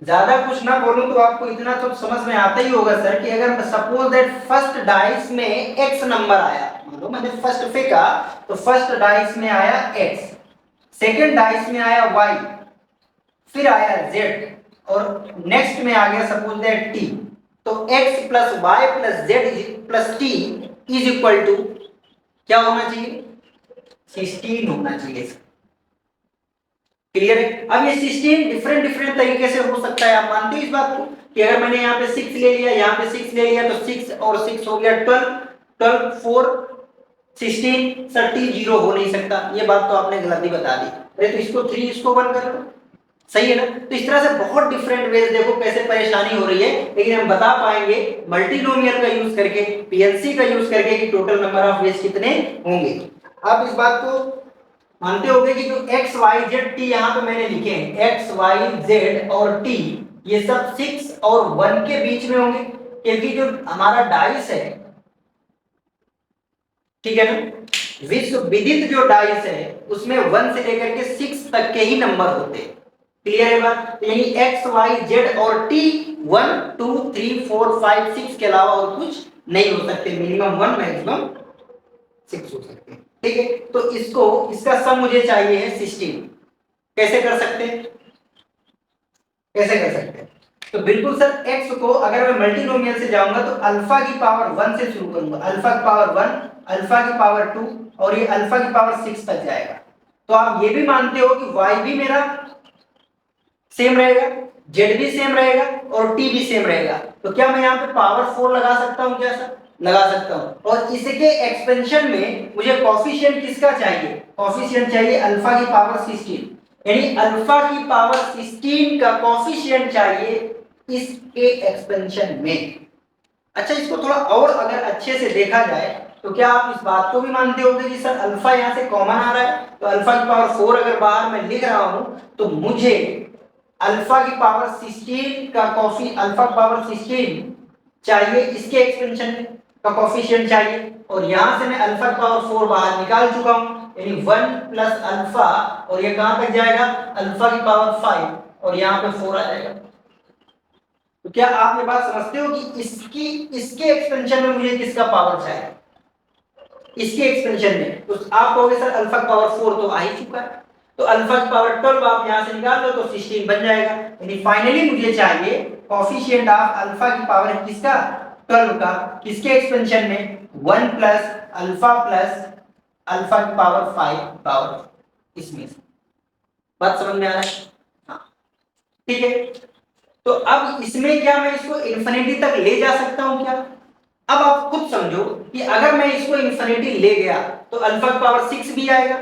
ज्यादा कुछ ना बोलूं तो आपको इतना तो समझ में आता ही होगा सर कि अगर सपोज दैट फर्स्ट डाइस में x नंबर आया, मान लो मैंने फर्स्ट फेंका तो फर्स्ट डाइस में आया x, सेकंड डाइस में आया y, फिर आया z, और नेक्स्ट में आ गया सपोज दैट t, तो x plus y plus z plus t is equal to क्या होना चाहिए? 16 होना चाहिए। क्लियर है? अब ये 16 डिफरेंट तरीके से हो सकता है। आप मानते हो इस बात को कि अगर मैंने यहाँ पे 6 ले लिया, यहाँ पे 6 ले लिया, तो 6 और 6 हो गया 12, 12 4 16, सर t 0 हो नहीं सकता, ये बात तो आपने गलती बता दी। अरे तो इसको 3 इसको 1 कर लो, सही है ना? तो इस तरह से बहुत डिफरेंट वेज, देखो कैसे परेशानी हो रही है, लेकिन हम बता पाएंगे मल्टीनोमियल का यूज करके, पीएलसी का यूज करके कि टोटल नंबर ऑफ वेज कितने होंगे। आप इस बात को मानते होंगे कि जो x y z t यहाँ पे मैंने लिखे हैं, x y z और t ये सब 6 और 1 के बीच में होंगे, क्योंकि जो हमारा डाइस है, ठीक है ना, विश्व विदित जो डाइस है उसमें 1 से लेकर के 6 तक के ही नंबर होते हैं। क्लियर है बात? यानी x y z और t 1 2 3 4 5 6 के अलावा और कुछ नहीं हो सकते, मिनिमम 1 मैक्सिमम 6 हो सकते हैं। ठीक है, तो इसको इसका सम मुझे चाहिए है 16। कैसे कर सकते हैं? कैसे कर सकते हैं? तो बिल्कुल सर, x को अगर मैं मल्टीनोमियल से जाऊंगा तो अल्फा की पावर 1 से शुरू करूंगा, अल्फा की पावर 1, अल्फा की पावर 2 और ये अल्फा की पावर 6 तक जाएगा। तो आप ये भी मानते हो कि y भी मेरा सेम रहेगा, z भी सेम रहेगा और t भी सेम रहेगा। तो क्या मैं यहाँ पे पावर 4 लगा सकता हूँ? क्या सर? लगा सकता हूं। और इसके एक्सपेंशन में मुझे कोफिशिएंट किसका चाहिए? कोफिशिएंट चाहिए अल्फा की पावर 16, यानी अल्फा की पावर 16 का कोफिशिएंट चाहिए इसके एक्सपेंशन में। अच्छा, इसको थोड़ा और अगर अच्छे से देखा जाए तो क्या आप इस बात को भी मानते होंगे कि सर अल्फा यहाँ से कॉमन आ रहा है, तो अल्फा की पावर 4 अगर बाहर मैं लिख रहा हूं तो मुझे अल्फा की पावर 16 का अल्फा की पावर 16 चाहिए इसके एक्सपेंशन में का कोफिशिएंट चाहिए, और यहां से मैं अल्फा की पावर 4 बाहर निकाल चुका हूं, यानी 1 प्लस अल्फा, और ये कहां तक जाएगा? अल्फा की पावर 5, और यहां पे 4 आ जाएगा। तो क्या आप ये बात समझते हो कि इसके एक्सपेंशन में मुझे किसका पावर चाहिए, इसके एक्सपेंशन में? तो आप कहोगे सर अल्फा की पावर 4 तो आ ही चुका है, तो अल्फा की पावर 12 आप यहां से निकाल दो तो 16 बन जाएगा। यानी फाइनली मुझे चाहिए कोएफिशिएंट ऑफ अल्फा की पावर किसका, 12 का, किसके एक्सपेंशन में, 1 प्लस अल्फा की पावर 5 पावर इसमें से। बात समझ में आ रहा है? हाँ ठीक है। तो अब इसमें क्या मैं इसको इंफिनिटी तक ले जा सकता हूं क्या? अब आप खुद समझो कि अगर मैं इसको इंफिनिटी ले गया तो अल्फा की पावर 6 भी आएगा,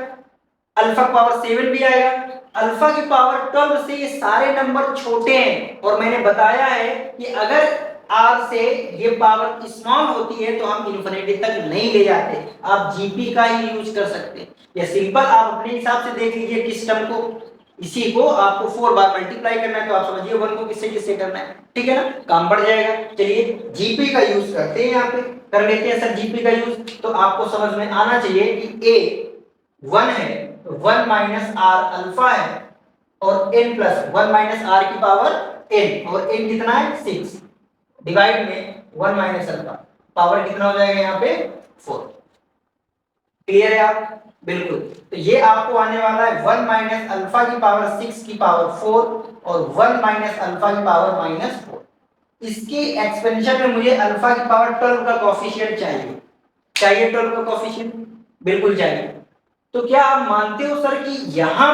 अल्फा की पावर 7 भी आएगा, अल्फा की पावर 12 से ये सारे नंबर छोटे हैं। और मैंने बताया है कि अगर आर से ये पावर स्मॉल होती है तो हम इंफिनिटी तक नहीं ले जाते, आप जीपी का ही यूज कर सकते हैं। या सिंपल आप अपने हिसाब से देख लीजिए किस टर्म को, इसी को आपको 4 बार मल्टीप्लाई करना है तो आप समझिए 1 को किससे किससे करना है, ठीक है ना, काम बढ़ जाएगा। चलिए जीपी का यूज करते हैं, यहाँ पे कर लेते हैं सर जीपी का यूज। तो आपको समझ में आना चाहिए कि ए 1 है तो 1 माइनस आर अल्फा है, और n प्लस 1 माइनस आर की पावर n, और n कितना है 6, डिवाइड में 1 माइनस अल्फा, पावर कितना हो जाएगा यहाँ पे 4। क्लियर है आप? बिल्कुल। तो ये आपको आने वाला है 1 माइनस अल्फा की पावर 6 की पावर 4 और 1 माइनस अल्फा की पावर माइनस 4। इसकी एक्सपेंशन में मुझे अल्फा की पावर 12 का कोएफिशिएंट चाहिए, चाहिए 12 का कोएफिशिएंट, बिल्कुल चाहिए। तो क्या आप मानते हो सर कि यहां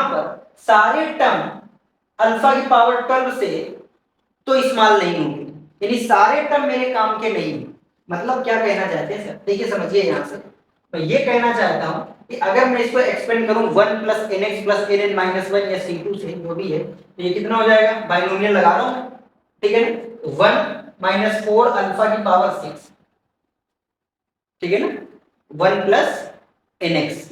पर सारे टर्म अल्फा की पावर 12 से तो इस्तेमाल नहीं होंगे, यानी सारे टर्म मेरे काम के नहीं है। मतलब क्या कहना चाहते हैं सर, देखिए समझिए, यहां से मैं ये कहना चाहता हूं कि अगर मैं इसको एक्सपेंड करूं 1 plus nx plus nn minus 1 या c2 से जो भी है, तो ये कितना हो जाएगा, बाइनोमियल लगा रहा हूं मैं, ठीक है ना, 1 माइनस 4 अल्फा की पावर 6, ठीक है ना, 1 प्लस nx।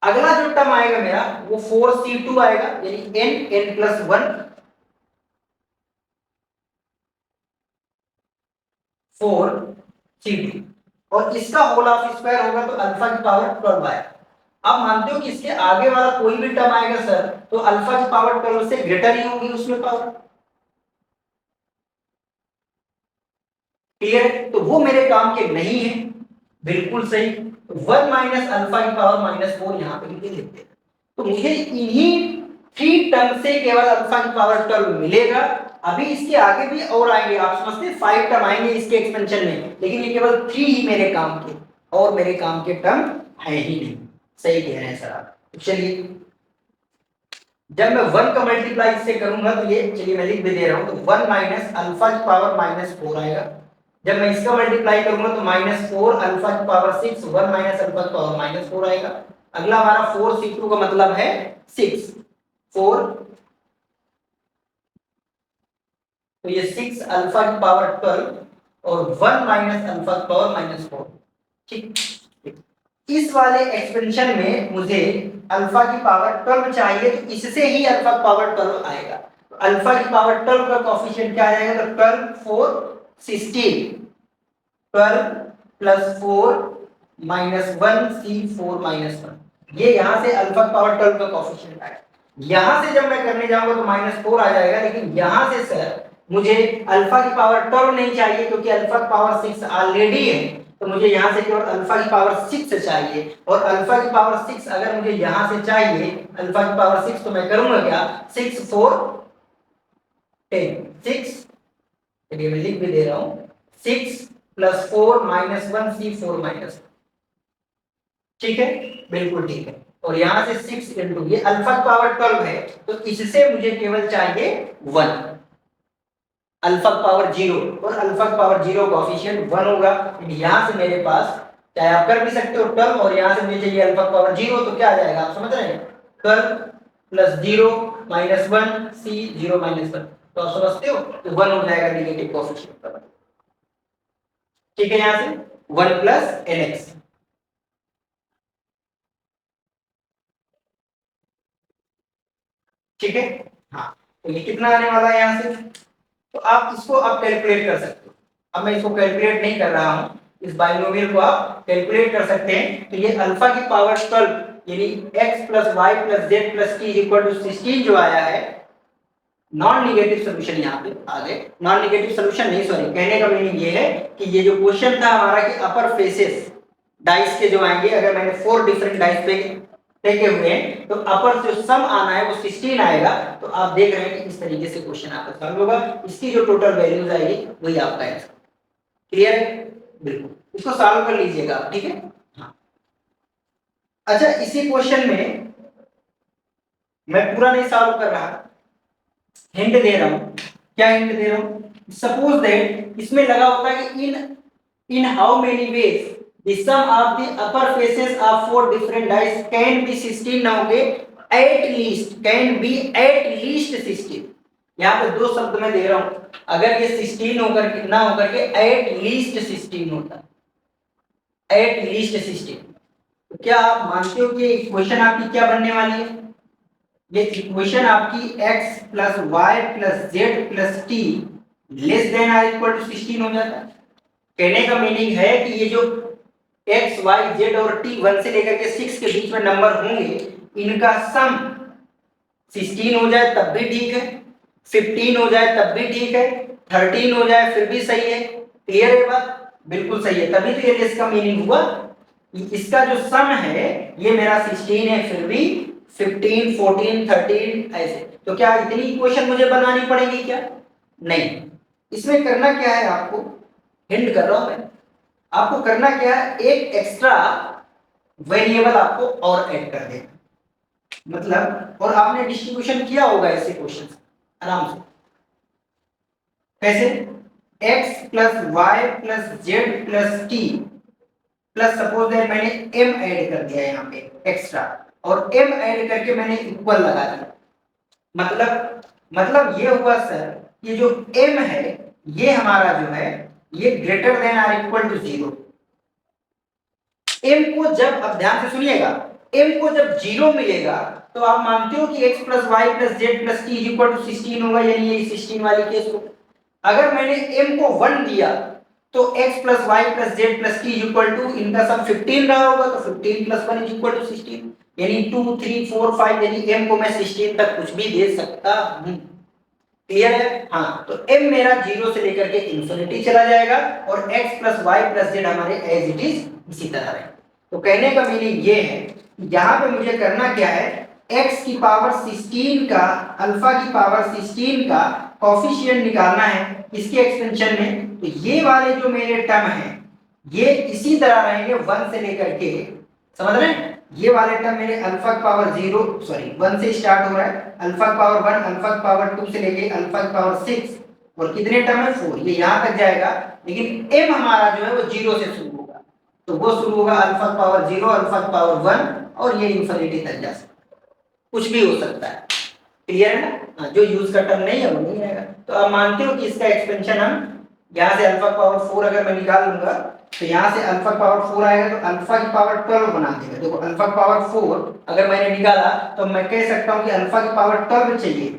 अगला जो टर्म आएगा मेरा वो 4c2 आएगा, यानी n प्लस 1 4c2, और इसका होल ऑफ स्क्वायर होगा तो अल्फा की पावर 12 आएगा। आप मानते हो कि इसके आगे वाला कोई भी टर्म आएगा सर तो अल्फा की पावर 12 से ग्रेटर ही होगी उसमें पावर, क्लियर है? तो वो मेरे काम के नहीं है, बिल्कुल सही। 1 माइनस अल्फा की पावर माइनस 4 यहां पे लिख देते हैं। तो मुझे इन्हीं 3 टर्म से केवल अल्फा की पावर 12 मिलेगा। अभी इसके आगे भी और आएंगे, आप समझते हैं 5 टर्म आएंगे इसके एक्सपेंशन में, लेकिन ये केवल 3 ही मेरे काम के, और मेरे काम के टर्म है ही नहीं। सही कह रहे हैं सर आप। तो चलिए, जब मैं 1 का मल्टीप्लाई इससे करूंगा तो ये, चलिए मैं लिख भी दे रहा हूं, तो 1 माइनस अल्फा की पावर माइनस 4 आएगा। जब मैं इसका मल्टीप्लाई करूंगा तो माइनस 4 अल्फा की पावर 6, 1 माइनस अल्फा की पावर माइनस 4 आएगा। अगला हमारा 4c2 का मतलब है 6, 4, तो ये 6 अल्फा की पावर 12 और 1 माइनस अल्फा की पावर माइनस 4, ठीक। इस वाले एक्सपेंशन में मुझे अल्फा की पावर 12 चाहिए, तो इससे ही अल्फा की पावर 12 आएगा। तो अल्फा की पावर 12 का कोएफिशिएंट क्या आ जाएगा, तो 12 4 16, 12 प्लस 4 माइनस 1 c4 माइनस 1, ये यहां से अल्फा की पावर 12 का कोएफिशिएंट आएगा। यहां से जब मैं करने जाऊंगा तो माइनस 4 आ जाएगा, लेकिन यहां से सर मुझे अल्फा की पावर 12 नहीं चाहिए क्योंकि अल्फा की पावर 6 ऑलरेडी है, तो मुझे यहां से केवल अल्फा की पावर 6 चाहिए। और अल्फा की पावर 6 अगर मुझे यहां से चाहिए अल्फा की पावर 6, तो मैं करूंगा क्या, 6 4 10, 6, चलिए मैं लिख भी दे रहा हूं, 6 प्लस 4 माइनस 1 c4 माइनस, ठीक है, बिल्कुल ठीक है। और यहां से 6 इंटू ये अल्फा की पावर 12 है, तो इससे मुझे केवल चाहिए 1, अल्फा की पावर 0, और अल्फा की पावर 0 कोएफिशिएंट 1 होगा। यहां से मेरे पास, चाहे आप कर भी सकते हो 12, और यहां से मुझे चाहिए अल्फा की पावर 0, तो क्या आ जाएगा, आप समझ रहे हैं, 12 प्लस 0 माइनस 1 c 0 माइनस 1, तो आप समझते हो, तो 1 हो जाएगा नेगेटिव कोएफिशिएंट का, ठीक है। यहां से 1 प्लस nx, ठीक है। हाँ, तो ये कितना आने वाला है यहां से, तो आप इसको अब कैलकुलेट कर सकते हो। अब मैं इसको कैलकुलेट नहीं कर रहा हूं, इस बाइनोमियल को आप कैलकुलेट कर सकते हैं। तो ये अल्फा की पावर 12 यानी x plus Y plus z plus t equal to 16 जो आया है, नॉन निगेटिव सोल्यूशन यहाँ पे आ गए। नॉन निगेटिव सोल्यूशन नहीं, सॉरी, कहने का मीनिंग ये है कि ये जो क्वेश्चन था हमारा कि अपर फेसेस डाइस के जो आएंगे, अगर मैंने 4 डिफरेंट डाइस पे फेंके हुए हैं तो अपर जो सम आना है वो 16 आएगा। तो आप देख रहे हैं कि इस तरीके से क्वेश्चन आपका सॉल्व होगा, इसकी जो टोटल वैल्यूज आएगी वही आपका आंसर। क्लियर है? बिल्कुल, इसको सॉल्व कर लीजिएगा, ठीक है। हाँ, अच्छा, इसी क्वेश्चन में मैं पूरा नहीं सॉल्व कर रहा, हिंट दे रहा हूं। क्या हिंट दे रहा हूं? सपोज दैट इसमें लगा होता है कि in how many ways the sum of the upper faces of 4 different dice can be 16 ना होगे at least, can be at least 16। यहां पे दो शब्द मैं दे रहा हूं, अगर ये 16 होकर के ना होकर के एट लीस्ट 16 होता, एट लीस्ट 16, तो क्या आप मानते हो कि इक्वेशन आपकी क्या बनने वाली है? ये इक्वेशन आपकी x plus Y plus z plus t less than or equal to 16 हो जाता है। कहने का मीनिंग है कि ये जो x y z और t 1 से लेकर के 6 के बीच में नंबर होंगे, इनका सम 16 हो जाए तब भी ठीक है, 15 हो जाए तब भी ठीक है, 13 हो जाए फिर भी सही है। क्लियर है बात? बिल्कुल सही है, तभी तो ये इसका मीनिंग हुआ। इसका जो सम है ये मेरा 16 है, फिर भी 15 14 13 ऐसे। तो क्या इतनी इक्वेशन मुझे बनानी पड़ेगी क्या? नहीं। इसमें करना क्या है, आपको हिंट कर रहा हूं मैं, आपको करना क्या है, एक एक्स्ट्रा वेरिएबल आपको और ऐड कर देना। मतलब, और आपने डिस्ट्रीब्यूशन किया होगा ऐसे क्वेश्चन आराम से। कैसे? x plus Y plus z plus t plus suppose that मैंने m ऐड कर दिया यहाँ पे एक्स्ट्रा, और m ऐड करके मैंने इक्वल लगा दिया। मतलब ये हुआ सर, ये जो m है ये हमारा जो है ये greater than or equal to 0। m को जब, अब ध्यान से सुनिएगा, m को जब 0 मिलेगा तो आप मानते हो कि x plus Y plus z plus t equal to 16 होगा, यानी ये 16 वाली केस हो। अगर मैंने m को 1 दिया तो x plus Y plus z plus t equal to, इनका सम 15 रहा होगा, तो 15 प्लस 1 इक्वल टू 16, यानी 2 3 4 5, यानी m को मैं 16 तक कुछ भी दे सकता हूं। क्लियर है? हाँ, तो m मेरा 0 से लेकर के इंफिनिटी चला जाएगा और x plus Y plus z हमारे एज इट इज इसी तरह रहे। तो कहने का मीनिंग ये है, यहाँ पे मुझे करना क्या है, x की पावर 16 का, अल्फा की पावर 16 का कोफिशिएंट निकालना है इसके एक्सटेंशन में। तो ये वाले जो मेरे टर्म हैं ये इसी तरह रहेंगे 1 से लेकर के, समझ रहे हैं? ये वाले टर्म मेरे अल्फा की पावर 0, सॉरी 1 से स्टार्ट हो रहा है, अल्फा की पावर 1, अल्फा की पावर 2 से लेके अल्फा की पावर 6, और कितने टर्म है 4, ये यहां तक जाएगा। लेकिन m हमारा जो है वो 0 से शुरू होगा, तो वो शुरू होगा अल्फा की पावर 0, अल्फा की पावर 1, और ये इंफिनिटी तक जा सकता है, कुछ भी हो सकता है। क्लियर है ना? हाँ, जो यूज का टर्म नहीं है वो नहीं आएगा। तो आप मानते हो कि इसका एक्सपेंशन हम यहाँ से अल्फा पावर 4 अगर मैं निकाल लूंगा तो यहाँ से अल्फा पावर 4 आएगा, तो अल्फा की पावर 12 बना देगा। देखो अल्फा पावर 4 अगर मैंने निकाला तो मैं कह सकता हूँ कि अल्फा की पावर 12 चाहिए,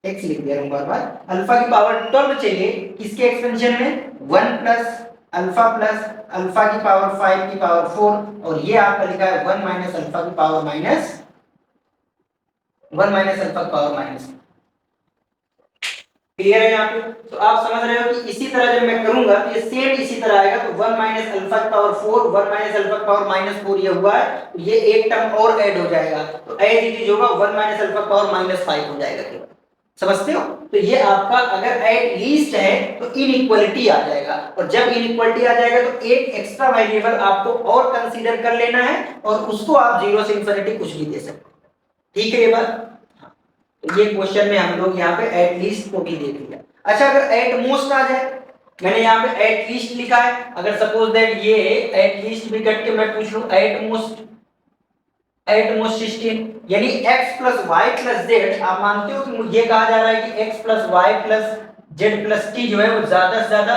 x लिख दिया बार बार, अल्फा की पावर 12 चाहिए किसके एक्सपेंशन में, 1 प्लस अल्फा प्लस अल्फा की पावर 5 की पावर 4, और ये आपका लिखा है 1 माइनस अल्फा की पावर माइनस 1 माइनस अल्फा की पावर माइनस। क्लियर है यहाँ पे? तो आप समझ रहे हो कि इसी तरह जब मैं करूंगा तो ये सेम इसी तरह आएगा। तो 1 माइनस अल्फा की पावर 4, 1 माइनस अल्फा की पावर माइनस 4 ये हुआ है, तो ये एक टर्म और ऐड हो जाएगा, तो एज इट इज होगा 1 माइनस अल्फा की पावर माइनस 5 हो जाएगा केवल। समझते हो? तो ये आपका अगर एट लीस्ट है तो इनइक्वालिटी आ जाएगा, और जब इनइक्वालिटी आ जाएगा तो एक एक्स्ट्रा वेरिएबल आपको और कंसीडर कर लेना है, और उसको आप 0 से इंफिनिटी कुछ भी दे सकते हो। ठीक है ये बात? तो ये क्वेश्चन में हम लोग यहाँ पे एट लीस्ट को भी देख लिया। अच्छा, अगर एट मोस्ट आ जाए, मैंने यहाँ पे एट लीस्ट लिखा है, अगर सपोज दैट ये एट लीस्ट भी कट के मैं पूछ लूं एट मोस्ट 16, यानी x plus Y plus z, आप मानते हो कि ये कहा जा रहा है कि x plus Y plus z plus t जो है वो ज्यादा से ज्यादा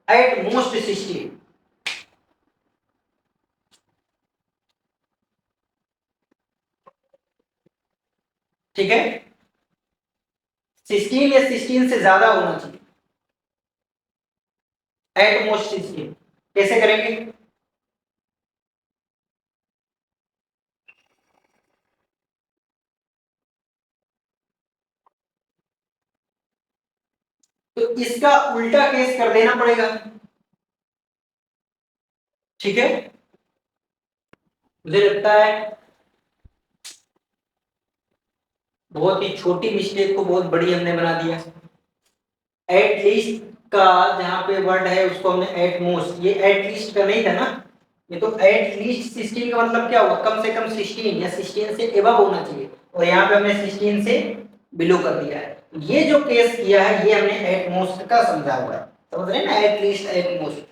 एट मोस्ट 16। ठीक है, 16 या 16 से ज्यादा होना चाहिए, एट मोस्ट 16। कैसे करेंगे? इसका उल्टा केस कर देना पड़ेगा, ठीक है। मुझे लगता है बहुत ही छोटी मिस्टेक को बहुत बड़ी हमने बना दिया। एट लीस्ट का जहां पे वर्ड है उसको हमने एट मोस्ट, ये एट लीस्ट का नहीं था ना, ये तो एट लीस्ट 16 का मतलब क्या हुआ, कम से कम 16 या 16 से एबव होना चाहिए, और यहाँ पे हमने 16 से बिलो कर दिया है। ये जो केस किया है ये हमने एट मोस्ट का समझा हुआ है, समझ रहे हैं ना, एट लीस्ट एट मोस्ट,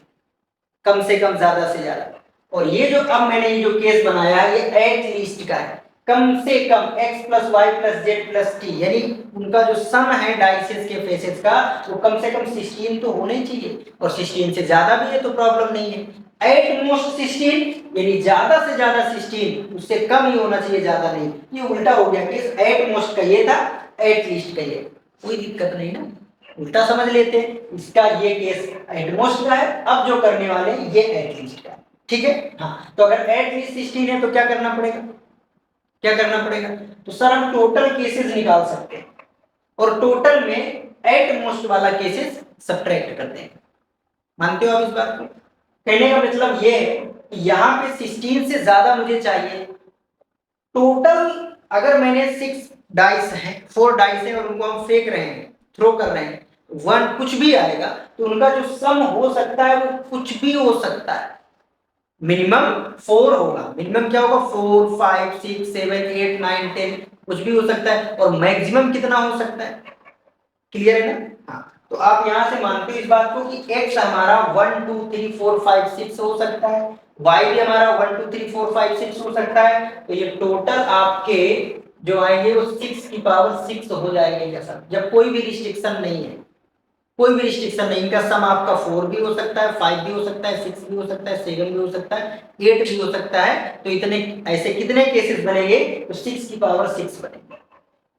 कम से कम ज्यादा से ज्यादा। और ये जो अब मैंने ये जो केस बनाया है ये एट लीस्ट का है, कम से कम x plus Y plus z plus t, यानी उनका जो सम है डाइसेस के फेसेस का वो कम से कम 16 तो होने चाहिए, और 16 से ज्यादा भी है तो प्रॉब्लम नहीं है। एट मोस्ट 16 यानी ज्यादा से ज्यादा 16, उससे कम ही होना चाहिए, ज्यादा नहीं। ये उल्टा हो गया केस, एट मोस्ट का ये था, एट लीस्ट का ये, कोई दिक्कत नहीं ना, उल्टा समझ लेते हैं। इसका ये केस एट मोस्ट का है, अब जो करने वाले हैं ये एट लीस्ट का है, ठीक है। हाँ, तो अगर एट लीस्ट 16 है तो क्या करना पड़ेगा, क्या करना पड़ेगा, तो सर हम टोटल केसेस निकाल सकते हैं, और टोटल में एट मोस्ट वाला केसेस सब्ट्रैक्ट करते हैं। मानते हो आप इस बात को? कहने का मतलब ये है कि यहाँ पे 16 से ज्यादा मुझे चाहिए। टोटल अगर मैंने 6 डाइस है, 4 डाइस है और उनको हम फेंक रहे हैं, थ्रो कर रहे हैं, 1 कुछ भी आएगा, तो उनका जो सम हो सकता है वो कुछ भी हो सकता है। मिनिमम 4 होगा, मिनिमम क्या होगा, 4 5 6 7 8 9 10, कुछ भी हो सकता है, और मैक्सिमम कितना हो सकता है, क्लियर है ना। हाँ, तो आप यहां से मानते हो इस बात को कि x हमारा 1 2 3 4 5 6 हो सकता है, y भी हमारा 1 2 3 4 5 6 हो सकता है, तो ये टोटल आपके जो आएंगे वो 6 की पावर 6 हो जाएंगे, जैसा जब कोई भी रिस्ट्रिक्शन नहीं है, कोई भी रिस्ट्रिक्शन नहीं, इनका सम आपका 4 भी हो सकता है, 5 भी हो सकता है, 6 भी हो सकता है, 7 भी हो सकता है, 8 भी हो सकता है। तो इतने ऐसे कितने केसेस बनेंगे, तो 6 की पावर 6 बनेंगे।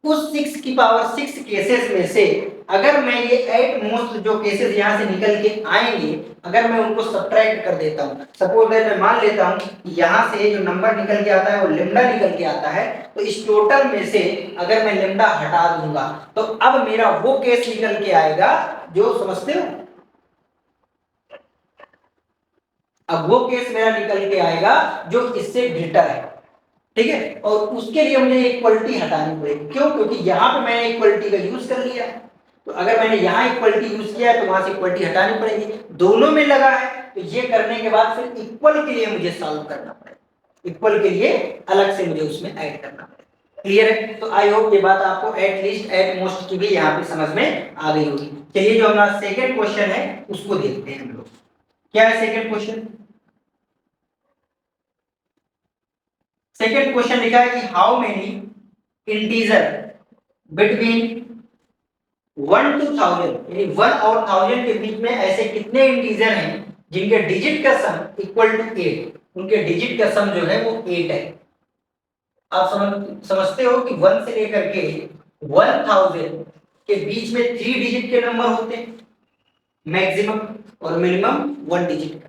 उस 6 की पावर 6 केसेस में से अगर मैं ये एट मोस्ट जो केसेस यहाँ से निकल के आएंगे, अगर मैं उनको सब्ट्रैक्ट कर देता हूँ, सपोज दैट मैं मान लेता हूँ यहाँ से जो नंबर निकल के आता है वो लेमडा निकल के आता है, तो इस टोटल में से अगर मैं लेमडा हटा दूंगा तो अब मेरा वो केस निकल के आएगा जो, समझते हो, अब वो केस मेरा निकल के आएगा जो इससे ग्रेटर है, ठीक है। और उसके लिए मुझे इक्वलिटी हटानी पड़ेगी, क्यों, क्योंकि यहाँ पे मैंने इक्वलिटी का यूज कर लिया है, तो अगर मैंने यहाँ इक्वलिटी यूज किया है तो वहां से इक्वलिटी हटानी पड़ेगी, दोनों में लगा है, तो ये करने के बाद फिर इक्वल के लिए मुझे सॉल्व करना पड़ेगा, इक्वल के लिए अलग से मुझे उसमें ऐड करना पड़ेगा, क्लियर है। तो आई होप ये बात आपको एट लीस्ट एट मोस्ट की भी यहाँ पे समझ में आ गई होगी। चलिए जो हमारा सेकेंड क्वेश्चन है उसको देखते हैं हम लोग, क्या है सेकेंड क्वेश्चन। सेकेंड क्वेश्चन लिखा है कि how many integer between 1 to 1000, यानी 1 और 1000 के बीच में ऐसे कितने इंटीजर हैं जिनके डिजिट का सम इक्वल टू 8, उनके डिजिट का सम जो है वो 8 है। आप समझते हो कि 1 से लेकर के 1000 के बीच में 3 डिजिट के नंबर होते हैं, मैक्सिमम और मिनिमम 1 डिजिट का।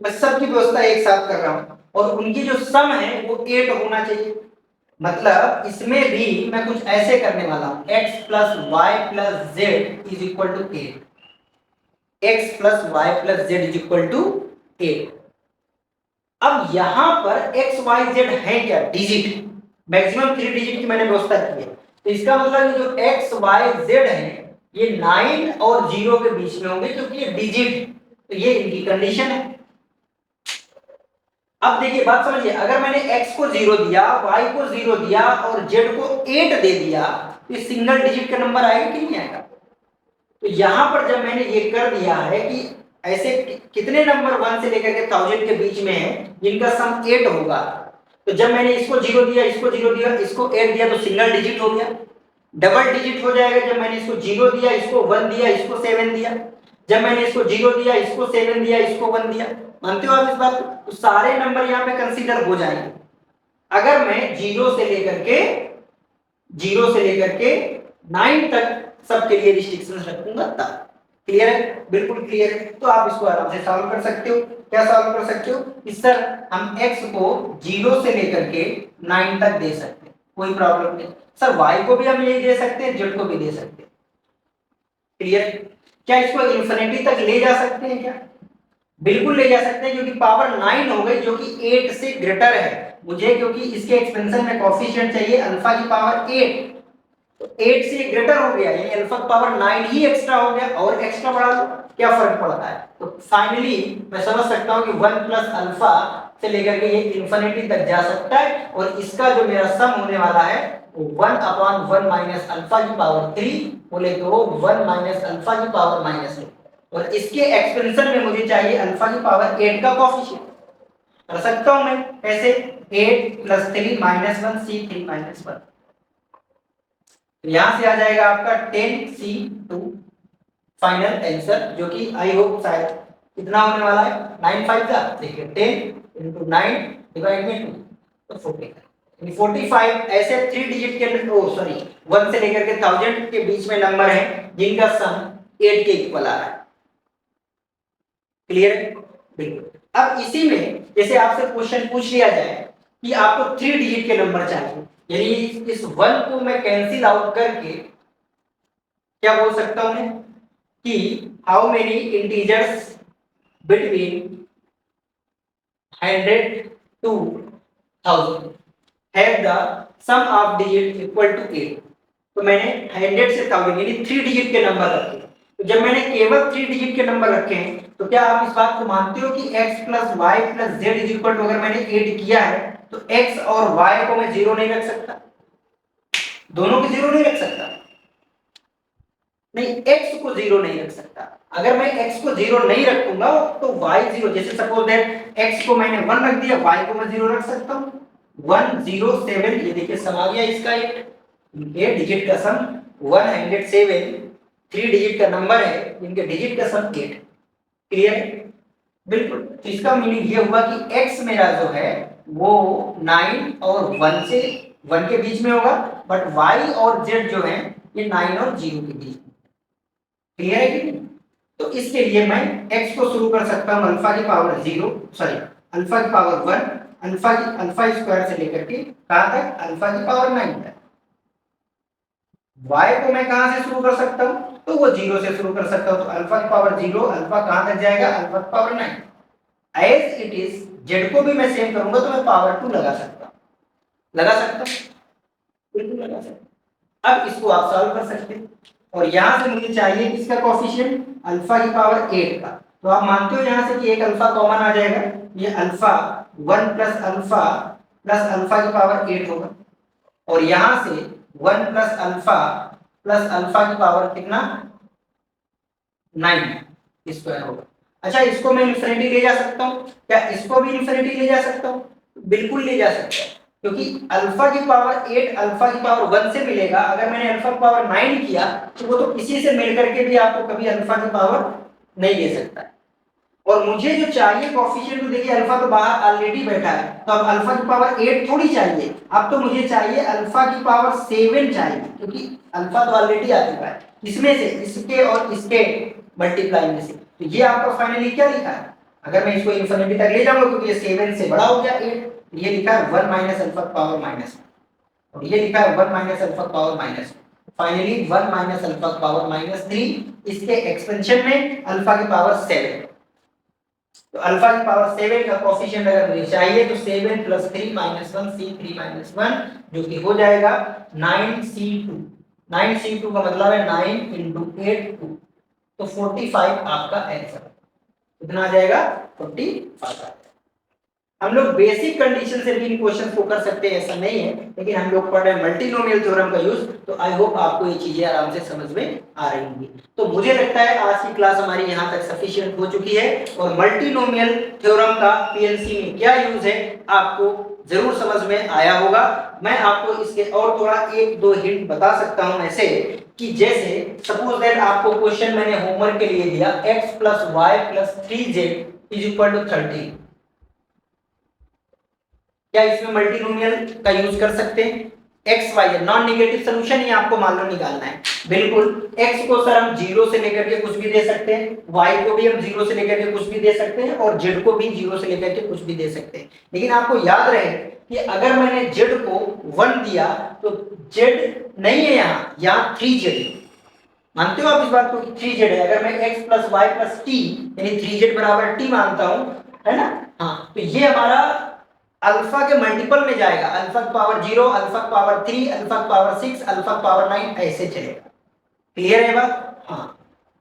मैं सबकी व्यवस्था एक साथ कर रहा हूं, और उनकी जो सम है वो 8 होना चाहिए। मतलब इसमें भी मैं कुछ ऐसे करने वाला हूं, x plus Y plus z is equal to 8, x plus Y plus z is equal to 8। अब यहां पर x y z है क्या, डिजिट, मैक्सिमम 3 डिजिट की मैंने व्यवस्था की है, तो इसका मतलब जो x y z है ये 9 और 0 के बीच में होंगे क्योंकि ये डिजिट, तो ये इनकी कंडीशन है। अब देखिए बात समझिए, अगर मैंने x को 0 दिया, y को 0 दिया और z को 8 दे दिया, तो ये सिंगल डिजिट का नंबर आएगा कि नहीं आएगा। तो यहां पर जब मैंने ये कर दिया है कि ऐसे कितने नंबर 1 से लेकर के 1000 के बीच में है जिनका सम 8 होगा, तो जब मैंने इसको 0 दिया, इसको 0 दिया, इसको 8 दिया, तो सिंगल डिजिट हो गया। डबल डिजिट हो जाएगा जब मैंने इसको 0 दिया, इसको 1 दिया, इसको 7 दिया, जब मैंने इसको 0 दिया, इसको 7 दिया, इसको 1 दिया। मानते हो आप इस बात को? तो सारे नंबर यहाँ पे कंसीडर हो जाएंगे अगर मैं 0 से लेकर के 9 तक सबके लिए रिस्ट्रिक्शंस रखूंगा तब। क्लियर है, बिल्कुल क्लियर है। तो आप इसको आराम से सॉल्व कर सकते हो। क्या सॉल्व कर सकते हो कि सर हम x को 0 से लेकर के 9 तक दे सकते हैं, कोई प्रॉब्लम नहीं। सर y को भी हम यही दे सकते हैं, z को भी दे सकते हैं। क्लियर? क्या इसको इन्फिनिटी तक ले जा सकते हैं क्या? बिल्कुल ले जा सकते हैं, क्योंकि पावर 9 हो गई जो कि 8 से ग्रेटर है। मुझे क्योंकि इसके एक्सपेंशन में कोएफिशिएंट चाहिए अल्फा की पावर 8, तो 8 से ग्रेटर हो गया, यानी अल्फा की पावर 9 ही एक्स्ट्रा हो गया, और एक्स्ट्रा बढ़ा लो, क्या फर्क पड़ता है? तो फाइनली मैं समझ सकता हूं कि 1 प्लस अल्फा से लेकर के ये इन्फिनिटी तक जा सकता है, और इसका जो मेरा सम होने वाला है वो 1 अपॉन 1 माइनस अल्फा की पावर 3 बोले तो 1 माइनस अल्फा की पावर माइनस 2, और इसके एक्सपेंशन में मुझे चाहिए अल्फा की पावर 8 का कोएफिशिएंट। कर सकता हूं मैं कैसे? 8 प्लस 3 माइनस 1 सी 3 माइनस 1, तो यहां से आ जाएगा आपका 10C2 फाइनल आंसर, जो कि आई होप शायद कितना होने वाला है 9 5 का, देखिए 10 into 9 डिवाइड में 2 तो 40, यानी 45 ऐसे 3 डिजिट के, ओ सॉरी 1 से लेकर के 1000 के बीच में नंबर है जिनका सम 8 के इक्वल आ रहा है। क्लियर है? बिल्कुल। अब इसी में जैसे आपसे क्वेश्चन पूछ लिया जाए कि आपको 3 डिजिट के नंबर चाहिए, यानी इस 1 को मैं कैंसिल आउट करके क्या बोल सकता हूं मैं कि how many integers between 100 to 1000 have the sum of digit equal to 8। तो मैंने 100 से 1000 यानी 3 डिजिट के नंबर रखे। तो जब मैंने केवल 3 डिजिट के नंबर रखे हैं, तो क्या आप इस बात को मानते हो कि x plus Y plus z is equal to, अगर मैंने ऐड किया है तो x और y को मैं जीरो नहीं रख सकता? दोनों को जीरो नहीं रख सकता? नहीं, x को जीरो नहीं रख सकता। अगर मैं x को जीरो नहीं रखूंगा तो y जीरो, जैसे सपोज दैट x को मैंने 1 रख दिया, y को मैं जीरो रख सकता हूं। 107, ये देखिए सम आ गया इसका, ये डिजिट का सम 107, 3 डिजिट का नंबर है, इनके डिजिट का सम 8। क्लियर है? बिल्कुल। तो इसका मीनिंग ये हुआ कि x मेरा जो है वो 9 और 1 से 1 के बीच में होगा, बट y और z जो है ये 9 और 0 के बीच में। क्लियर है कि नहीं? तो इसके लिए मैं x को शुरू कर सकता हूं अल्फा की पावर 0, सॉरी अल्फा की पावर 1, अल्फा स्क्वायर से लेकर के कहां तक? अल्फा की पावर 9 तक। y को मैं कहां से शुरू कर सकता हूं? तो वो 0 से शुरू कर सकता हूं, तो अल्फा की पावर 0, अल्फा कहां तक जाएगा? अल्फा की power 9। As it is z को भी मैं सेम करूंगा तो मैं पावर 2 लगा सकता हूं। लगा सकता हूं? बिल्कुल लगा सकता हूं। अब इसको आप सॉल्व कर सकते हैं, और यहां से मुझे चाहिए किसका कोएफिशिएंट? अल्फा की पावर 8 का। तो आप मानते हो यहां से कि एक अल्फा कॉमन आ जाएगा, ये अल्फा 1 प्लस अल्फा की पावर 8 होगा, और यहां से 1 प्लस अल्फा की पावर कितना? 9 स्क्वायर होगा। अच्छा, इसको मैं इंफिनिटी ले जा सकता हूं क्या? इसको भी इंफिनिटी ले जा सकता हूं? बिल्कुल ले जा सकता हूं, क्योंकि अल्फा की पावर 8 अल्फा की पावर 1 से मिलेगा। अगर मैंने अल्फा की पावर 9 किया तो वो तो किसी से मिल करके भी आपको कभी अल्फा की पावर नहीं दे सकता है। और मुझे जो चाहिए कोएफिशिएंट, तो देखिए अल्फा तो बाहर ऑलरेडी बैठा है, तो अब अल्फा की पावर 8 थोड़ी चाहिए, अब तो मुझे चाहिए अल्फा की पावर 7 चाहिए, क्योंकि अल्फा तो ऑलरेडी आ चुका है। इसमें से इसके और इसके मल्टीप्लाई में से, तो ये आपका फाइनली क्या लिखा है? अगर मैं इसको इंफिनिटी तक ले जाऊंगा, क्योंकि ये 7 से बड़ा हो गया 8, तो ये लिखा है 1 माइनस अल्फा की पावर माइनस, और ये लिखा है 1 माइनस अल्फा की power minus, finally 1 minus alpha की पावर माइनस 3, इसके एक्सपेंशन में अल्फा की पावर 7। तो अल्फा की पावर 7 का कोएफिशिएंट अगर मुझे चाहिए तो 7 प्लस 3 माइनस 1 C3 माइनस 1, जो कि हो जाएगा 9C2। 9C2 का मतलब है 9 into 8 2, तो 45 आपका आंसर। कितना आ जाएगा? 45। हम लोग बेसिक कंडीशन से भी इन क्वेश्चंस को कर सकते हैं, ऐसा नहीं है, लेकिन हम लोग पढ़ रहे हैं मल्टीनोमियल थ्योरम का यूज, तो आई होप आपको ये चीजें आराम से समझ में आ रही होंगी। तो मुझे लगता है आज की क्लास हमारी यहाँ तक सफिशिएंट हो चुकी है, और मल्टीनोमियल थ्योरम का पीएलसी में क्या यूज है आपको जरूर समझ में आया होगा। मैं आपको इसके और थोड़ा 1-2 हिंट बता सकता हूं ऐसे, कि जैसे सपोज दैट आपको क्वेश्चन मैंने होमवर्क के लिए दिया x plus Y plus 3z is equal to 30, क्या इसमें मल्टीनोमियल का यूज कर सकते हैं? X Y non negative solution ही आपको मान लो निकालना है। बिल्कुल, x को सर हम 0 से लेकर के कुछ भी दे सकते हैं, y को भी हम 0 से लेकर के कुछ भी दे सकते हैं, और z को भी 0 से लेकर के कुछ भी दे सकते हैं। लेकिन आपको याद रहे कि अगर मैंने z को 1 दिया तो z नहीं है, यहाँ 3z, मानते हो आप इस बात को कि 3z है, अगर मैं x plus Y plus t यानी 3z बराबर टी मानता हूं, है ना, हाँ, तो ये हमारा अल्फा के मल्टीपल में जाएगा, अल्फा की पावर 0, अल्फा की पावर 3, अल्फा की पावर 6, अल्फा की पावर 9 ऐसे चलेगा। क्लियर है बात? हाँ।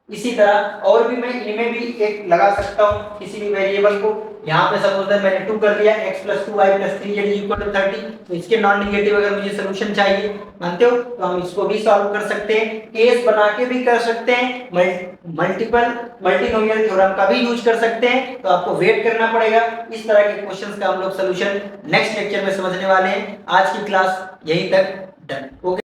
इसी तरह और भी मैं इनमें भी एक लगा सकता हूँ किसी भी वेरिएबल को। यहाँ पे सपोज दैट मैंने 2 कर दिया, x plus 2y plus 3z equal to 30, तो इसके नॉन नेगेटिव अगर मुझे सोल्यूशन चाहिए, मानते हो, तो हम इसको भी सॉल्व कर सकते हैं, केस बना के भी कर सकते हैं, मल्टीपल मल्टीनोमियल थ्योरम का भी यूज कर सकते हैं। तो आपको वेट करना पड़ेगा, इस तरह के क्वेश्चंस का हम लोग सोल्यूशन नेक्स्ट लेक्चर में समझने वाले हैं। आज की क्लास यहीं तक, डन। ओके।